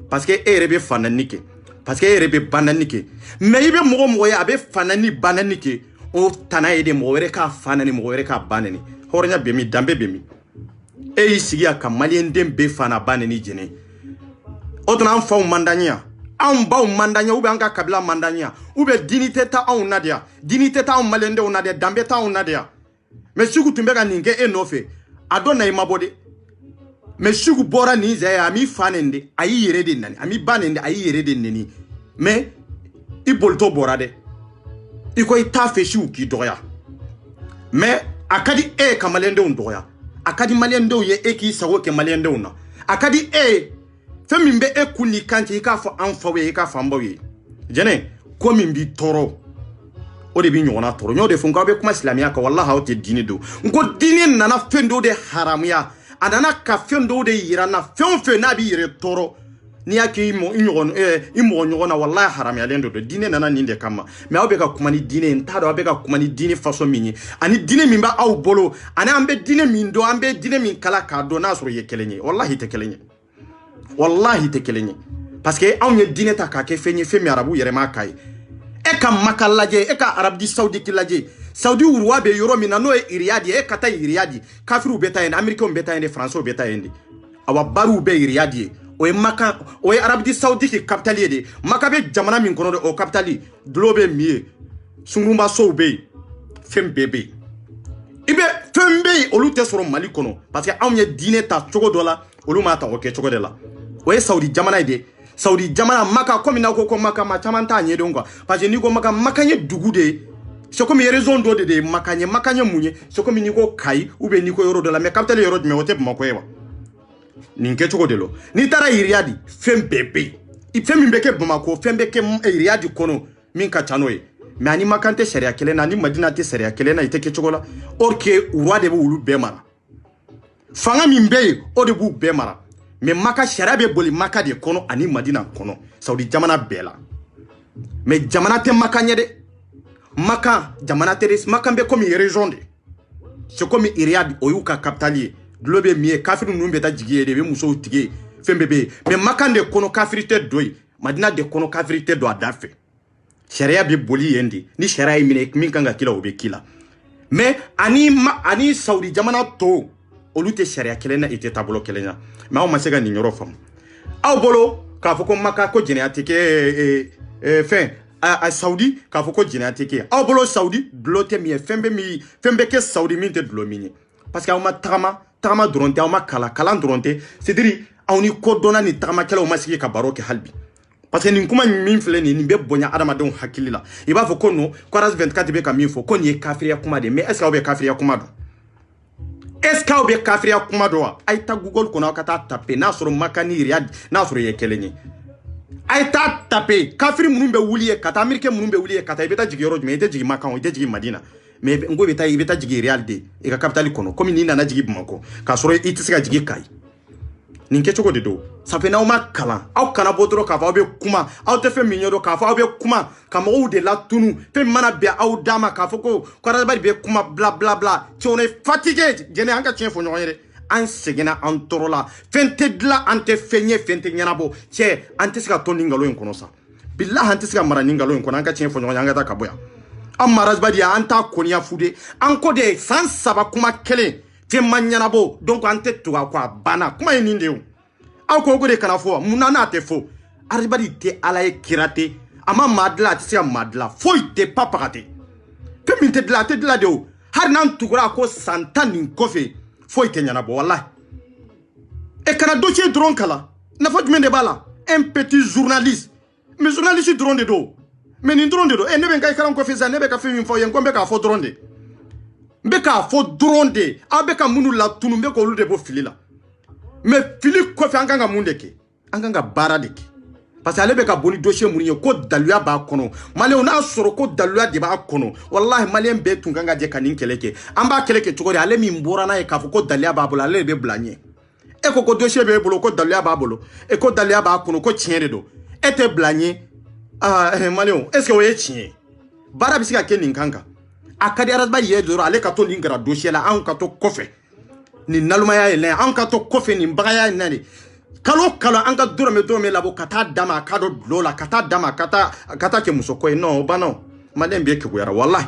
parce que ere be fana nike parce que ere be bananike me ibe mo ya be fana ni bananike o tanaide mo were ka fana ni mo were ka banani hornya bemi dambe bemi e isigia ka malien dembe fana banani jene otuna fa mandanya an ba mandanya ube anka kabila mandanya ube dinite ta on nadia dinite ta on malende on nadia dambe ta on nadia me shugu tumbeka ninge enofe adona imabode me shugu bora ni zaya ami fanende ayi yerede nani ami banende ayi yerede neni me ibolto borade iko itafe shugu ki doya me akadi kamalende undoya akadi malende ye eki sawo ke malende una akadi femimbe kuni kanti ka fo anfawe ka fambawe jene ko mimbi toro o de bi nyona toro nyode fo ngabe kuma islamia ka wallahi hawte dini do ngo dini nana fendo de haramia anana ka fendo de yirana fenfe na bi yire toro ni yake imo nyona wallahi haramia lendo do dini nana ninde kama me awbe ka kuma ni dini ntado awbe ka kuma ni dini faso minyi ani dini mimba aw bolo ana ambe dini mindo ambe dini min kala ka do na so ye kelenye wallahi te kelenye wallahi te kelenye parce que on ye dine ta ka ke fenye femi arabu yere makai e ka makalaje e ka arabdi saudi kilaje saudi urwa be yoro mina no e iriadi e kata iriadi kafiru beta en american beta en français beta en awa baru be iriadi o e maka o e arabdi saudi ki capitalier de makabe jamana min kono o capitali globe mie sunumba soube fembebe ibe fembe olute soro mali kono parce que on ye dine ta chogo dola oluma ta oke chogo de la oye saudi jamana ide saudi jamana maka komi na ko maka ma chamanta nye donga parce que ni ko maka nye dugude c'est comme raison de makanye munye c'est comme ni ko kai ou be ni ko yoro de la me capital yoro me wote mako ewa ninke chogo de lo ni tara iriadi fembebe ifemi mbeke bamako fembeke iriadi kono min ka chanoe me ani makante sharia kelena ni madina te sharia kelena iteke chogola orke urwa de bu ulu bemara fanga mimbe o de bu bemara me maka sharabe boli maka de kono ani madina kono saudi jamana bela me jamana te maka nyede maka jamana te maka mbe komi région de c'est comme iriad oyuka capitalier globe mie kafiru numbe ta jigi de be muso tige fembebe me maka de kono kafirite doy madina de kono kafirite do adafe sharia be boli yendi ni sharia mine min kanga kila obe kila me ani saudi jamana to olute sharia kelena ite tablo kelena ma o masega ni nyoro fam aw bolo ka foko maka ko jene atike fin a saudi ka foko jene atike aw bolo saudi blote mi fembe ke saudi min te blomini parce que aw ma tama dronte aw ma kala dronte c'est dire aw ni ko dona ni tama kala o masigi ka baro ke halbi parce que ni kuma min fele ni be bonya adama don hakilila e ba foko no kwaras 24 be ka min fo ko ni kafiriya kuma de mais est-ce que aw be kafiriya kuma do est-ce que be kafiriya kuma do ay ta google ko na ka ta taper na soro makani riyad na soro ye kelenye ay ta taper kafiri munun be wuliye kata amerike munun be wuliye kata ibeta jigi yoro me ite jigi makan ite jigi madina me ngo ibeta jigi real de e ka capital kono comme ni na jigi bamako ka soro ite sika jigi kai ninke choko de do ça fait n'aw ma kalan aw kana bɔ dɔrɔn k'a fɔ aw bɛ kuma aw tɛ fɛn min ɲɛdɔn k'a fɔ aw bɛ kuma ka mɔgɔw de latunu fɛn mana bɛn aw da ma k'a fɔ ko Adama bɛ kuma bla bla bla cɛ on est fatigué jɛnɛ an ka tiɲɛ fɔ ɲɔgɔn ye dɛ an seginna an tɔɔrɔ la fɛn tɛ dilan an tɛ fɛn ye fɛn tɛ ɲɛnabɔ cɛ an tɛ se ka to nin nkalon in kɔnɔ sa bilahi an tɛ se ka mara nin nkalon in kɔnɔ an ka tiɲɛ fɔ ɲɔgɔn ye an ka taa ka bɔ yan an marasibadi an t'a kɔniya fu de an ko de san 3 kuma kelen fɛn ma ɲɛnabɔ donc an tɛ tugu a kɔ a banna kuma ye nin de ye aw ko de kana fɔ munna n'a tɛ fɔ aribadi tɛ ala ye kira tɛ a ma maa dilan a tɛ se ka maa dilan foyi tɛ pa pagate fɛn min tɛ dilan a tɛ dilan de o hali n'an tugura ko san 10 nin kɔfɛ foyi tɛ ɲɛnabɔ wallahi e kana dossier dɔrɔn kala nafa jumɛn de b'a la un petit journaliste mais journaliste dɔrɔn de don mais nin dɔrɔn de don ne bɛ n ka ikalan kɔfɛ sisan ne bɛ ka fɛn min fɔ ye n ko n bɛ k'a fɔ dɔrɔn de n bɛ k'a fɔ dɔrɔn de aw bɛ ka minnu latunu n bɛ k'olu de bɔ fili la mais fili kɔfɛ an kan ka mun de kɛ an kan ka baara de kɛ parce que ale bɛ ka boli dossier mun ye ko daluya b'a kɔnɔ maliyɛnw n'a sɔrɔ ko daluya de b'a kɔnɔ wallahi maliyɛn bɛɛ tun kan ka jɛ ka nin kɛlɛ kɛ an b'a kɛlɛ kɛ cogo di ale min bɔra n'a ye k'a fɔ ko daluya b'a bolo ale de bɛ bila ɲɛ e ko dossier b'e bolo ko daluya b'a bolo e ko daluya b'a kɔnɔ ko tiɲɛ de don e tɛ bila ɲɛ maliyɛnw est ce que o ye tiɲɛ ye baara bɛ se ka kɛ nin kan kan a ka di araba ye dɔrɔn ale ka to nin gara dossier la anw ka to kɔfɛ nin nalumaya ye lɛ anw ka to kɔfɛ nin bagaya ye nani kalo kalo an ka dɔrɔmɛ labɔ ka taa d'a ma a ka dɔ dulo la ka taa d'a ma ka taa kɛ muso ko ye non o banna maliyɛn bɛ kekuyara wallahi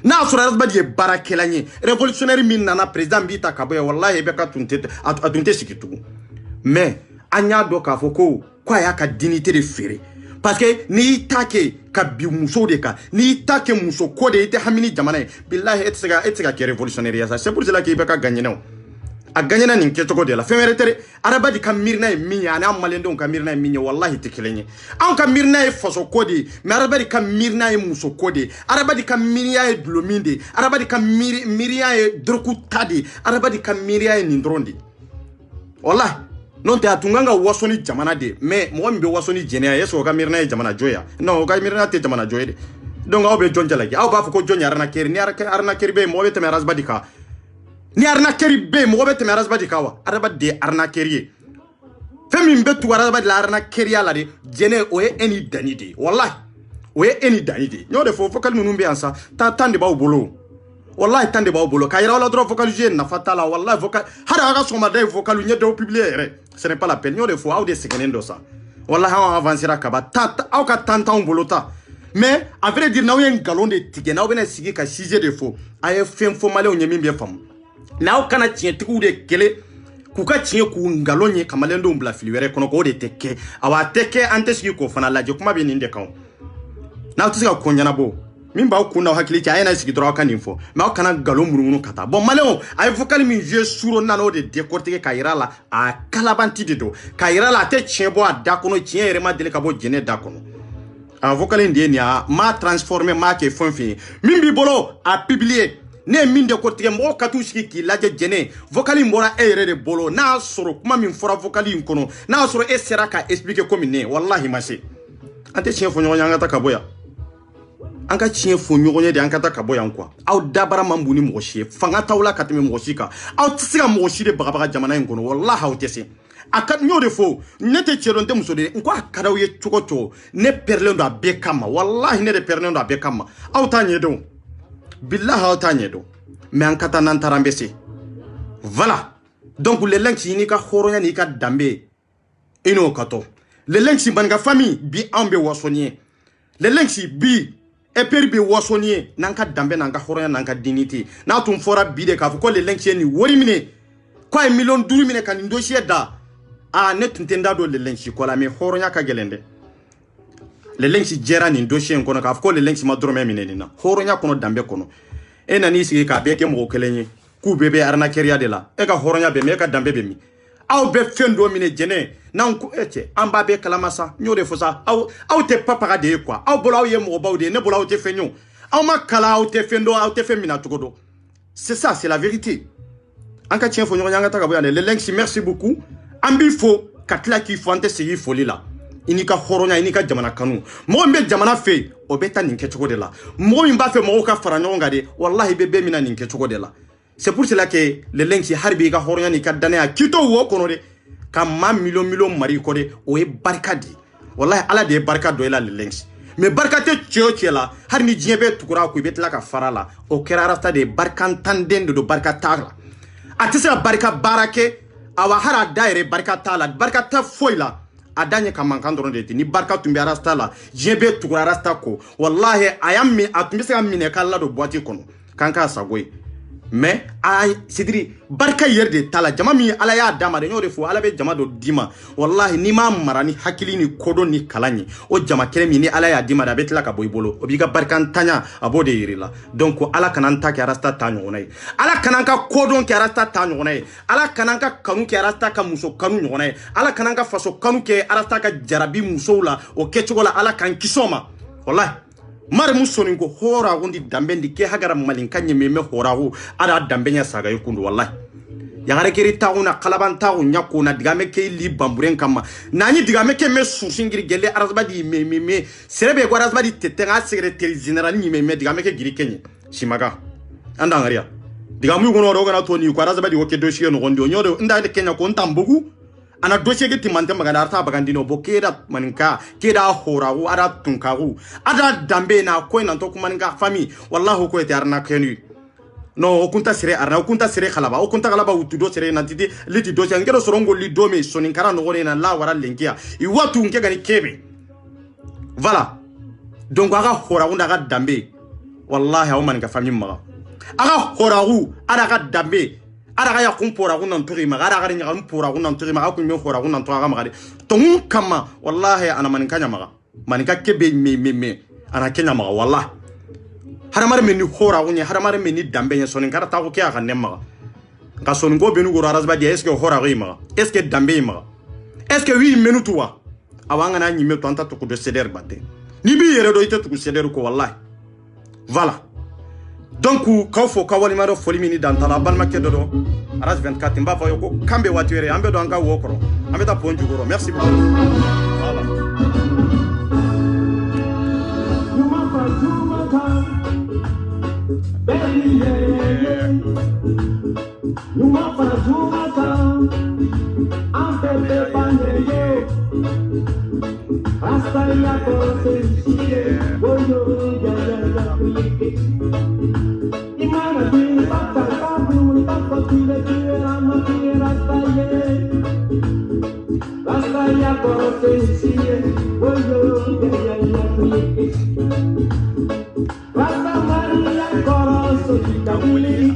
n'a sɔrɔ arabadi ye baarakɛla ye révolutionnaire min nana président b'i ta ka bɔ ye wallahi e bɛ ka tun tɛ sigi tugun mais an y'a dɔn k'a fɔ ko a y'a ka dignité de feere parce que n'i y'i ta kɛ ka bi muso de kan n'i y'i ta kɛ muso ko de i tɛ hami ni jamana ye bilahi e tɛ se ka kɛ révolutionnaire ye sa c'est pour cela k'i bɛ ka gagnɛnɛw a gagnɛna nin kɛcogo de la fɛn wɛrɛ tɛ dɛ arabadi ka miirina ye min ye ani an maliyɛndenw ka miirina ye min ye wallahi tɛ kelen ye anw ka miirina ye faso ko de ye mais arabadi ka miirina ye muso ko de ye arabadi ka miiriya ye dulɔmin de ye arabadi ka miiriya ye dɔrɔku ta de ye arabadi ka miiriya ye nin dɔrɔn de ye wallahi n'o tɛ a tun kan ka waso ni jamana de ye mais mɔgɔ min bɛ waso ni jɛnɛya est ce que o ka miirina ye jamana jɔ ye non o ka miirina tɛ jamana jɔ ye de donc aw bɛ jɔn jalaki aw b'a fɔ ko jɔn ye arnaqueur ni arnaqueur bɛ yen mɔgɔ bɛ tɛmɛ arabadi kan ni arnaqueur bɛ yen mɔgɔ bɛ tɛmɛ arabadi kan wa arabadi de ye arnaqueur ye fɛn min bɛ tugu arabadi la arnaqueuriya la de jɛnɛ o ye e ni danni de ye wallahi o ye e ni danni de ye n y'o de fɔ vocal ninnu bɛ yan sa tan de b'aw bolo wallahi tan de b'aw bolo ka yira aw la dɔrɔn vocal jouer nafa t'a la wallahi vocal hali aw ka sɔgɔmada ye vocal ɲɛ dɔw publier yɛrɛ ce n'est pas la peine n y'o de fɔ aw de sɛgɛnnen don sa wallahi anw avancera kaba aw ka tan t'anw bolo ta mais à vrai dire n'aw ye nkalon de tigɛ n'aw bɛna sigi ka sujet de fɔ a ye fɛn fɔ maliyɛnw ye min bɛ faamu n'aw kana tiɲɛtigiw de kɛlɛ k'u ka tiɲɛ k'u nkalon ye ka maliyɛndenw bila fili wɛrɛ kɔnɔ k'o de tɛ kɛ awa a tɛ kɛ an tɛ sigi k'o fana lajɛ kuma bɛ nin de kan n'aw tɛ se ka ko ɲɛnabɔ min b'aw kun n'aw hakili cɛ a ye na sigi dɔrɔn aw ka nin fɔ mais aw kana nkalon munumunu ka taa bon maliyɛnw a ye vocal min jouer suro nana o de décortiquer k'a yira a la a kalabanti de don k'a yira a la a tɛ tiɲɛ bɔ a da kɔnɔ tiɲɛ yɛrɛ ma deli ka bɔ jɛnɛ da kɔnɔ a vocal in de ye nin ye m'a transformer m'a kɛ fɛn fɛn ye min b'i bolo a publier ne ye min décortiquer mɔgɔw ka t'u sigi k'i lajɛ jɛnɛ vocal in bɔra e yɛrɛ de bolo n'a y'a sɔrɔ kuma min fɔra vocal in kɔnɔ n'a y'a sɔrɔ e sera ka expliquer komi ne wallahi ma se an tɛ tiɲɛ fɔ ɲɔgɔn ye an ka taa ka bɔ yan an ka tiɲɛ fɔ ɲɔgɔn ye de an ka taa ka bɔ yan quoi aw dabara man bon ni mɔgɔ si ye fanga t'aw la ka tɛmɛ mɔgɔ si kan aw tɛ se ka mɔgɔ si de bagabaga jamana in kɔnɔ wallahi aw tɛ se a ka n y'o de fɔ ne tɛ cɛ dɔn n tɛ muso de ye n ko a ka d'aw ye cogo cogo ne pɛrɛlen don a bɛɛ kama wallahi ne de pɛrɛlen don a bɛɛ kama aw t'a ɲɛdɔn billahi aw t'a ɲɛdɔn mais an ka taa n'an taara an bɛ se voilà donc le lynx n'i ka hɔrɔnya n'i ka danbe i n'o ka to le lynx banika famille bi an bɛ waso ni ye le lynx bi eperi bɛ waso ni ye n'an ka danbe n'an ka hɔrɔnya n'an ka dignité n'a tun fɔra bi de k'a fɔ ko le lynx ye nin wari minɛ k'a ye 5 millions minɛ ka nin dossier da ne tun tɛ n da don le lynx ko la mais hɔrɔnya ka gɛlɛn dɛ le lynx jɛra nin dossier in kɔnɔ k'a fɔ ko le lynx ma dɔrɔmɛ minɛ nin na hɔrɔnya kɔnɔ danbe kɔnɔ e nan'i sigi k'a bɛɛ kɛ mɔgɔ kelen ye k'u bɛɛ bɛ arnaqueuriya de la e ka hɔrɔnya bɛ min e ka danbe bɛ min aw bɛ fɛn dɔ minɛ jɛnɛ n'anw ko cɛ an b'a bɛɛ kalama sa n y'o de fɔ sa aw tɛ papaga de ye quoi aw bolo aw ye mɔgɔbaw de ye ne bolo aw tɛ fɛn ye aw ma kalan aw tɛ fɛn dɔn aw tɛ fɛn minɛ cogo dɔn c'est ça c'est la vérité an ka tiɲɛ fɔ ɲɔgɔn ye an ka taa ka bɔ yan dɛ le lynx merci beaucoup an b'i fo ka tila k'i fɔ an tɛ segin foli la i n'i ka hɔrɔnya i n'i ka jamana kanu mɔgɔ min bɛ jamana fɛ yen o bɛ taa nin kɛcogo de la mɔgɔ min b'a fɛ mɔgɔw ka fara ɲɔgɔn kan de wallahi bɛ bɛɛ mina nin kɛcogo de la c'est pour cela que le lynx hali bi i ka hɔrɔnya n'i ka danaya k'i to wo kɔnɔ de ka ma million mari ko de o ye barka di wallahi ala de barka do ila lengs mais barka te cioche la har ni jiebe tukura ko betla ka farala o kera rasta de barkan tanden do barka tara atisa barka barake awa hara daire barka tala barka ta foila adanye ka mankan doron de ni barka tumbi rasta la jiebe tukura rasta ko wallahi ayam mi atumisa mine kala do boati kono kanka sagoy mais ay sidiri barka yerde tala jama mi ala ya dama de nyore fo ala be jama do dima wallahi ni ma marani hakili ni kodo ni kalani o jama kele mi ni ala ya dima da betla ka boybolo obiga barkan tanya abode yirila donc ala kanan ta ka rasta tanyo onay ala kanan ka kodon ka rasta tanyo onay ala kanan ka kanu ka rasta ka muso kanu onay ala kanan ka faso kanu ke rasta ka jarabi muso la o kechogola ala kan kisoma wallahi mare musoni ko hora gondi dambendi ke hagara malinkanye meme horahu ada dambenya saga yukundu wallahi yagare keri tauna kalaban tawu nyako na digame ke li bamburen kama nani digame ke me susingiri gele arasbadi me serebe ko arasbadi tetenga secrétaire général ni me digame ke giri kenye simaga anda ngaria digamu gono roga na toni ko arasbadi o ke dossier no gondi onyodo nda de kenya ko ntambugu ana dossier ke timante magana arta bagandino bokera maninka keda horahu ada tunkaru ada dambe na ko nan to kuma ninka fami wallahi ko ete arna kenu no okunta sire arna okunta sire khalaba okunta khalaba utudo sire nantiti liti dossier ngero sorongo li do me soninkara no gore na la wara lenkia I watu nke gani kebe voilà donc aga horahu ndaga dambe wallahi o maninka fami maga aga horahu ada ga dambe ara ya kumpora kunan turi ma ara ga nyam pora kunan turi ma aku me pora kunan to aga ma to mun kama wallahi ana maninkanya ma maninka kebe me ana kenya ma wallahi haramar me ni hora kunya haramar me ni dambe nya sonin kara ta ko kya ga nemma ga sonin go benu go razba di est ce que hora ga ma est ce que dambe ma est ce que 8 minutes wa awanga na nyime to anta to ko de ceder batte ni bi yere do ite to ko ceder ko wallahi voilà donc kaw fo kawali maro foli mini dantala balma kedodo aras 24 mba fa yoko kambe watuere ambe do anga wokoro ambe ta ponju goro merci beaucoup voilà Rasta Maria Corozo, Camuli,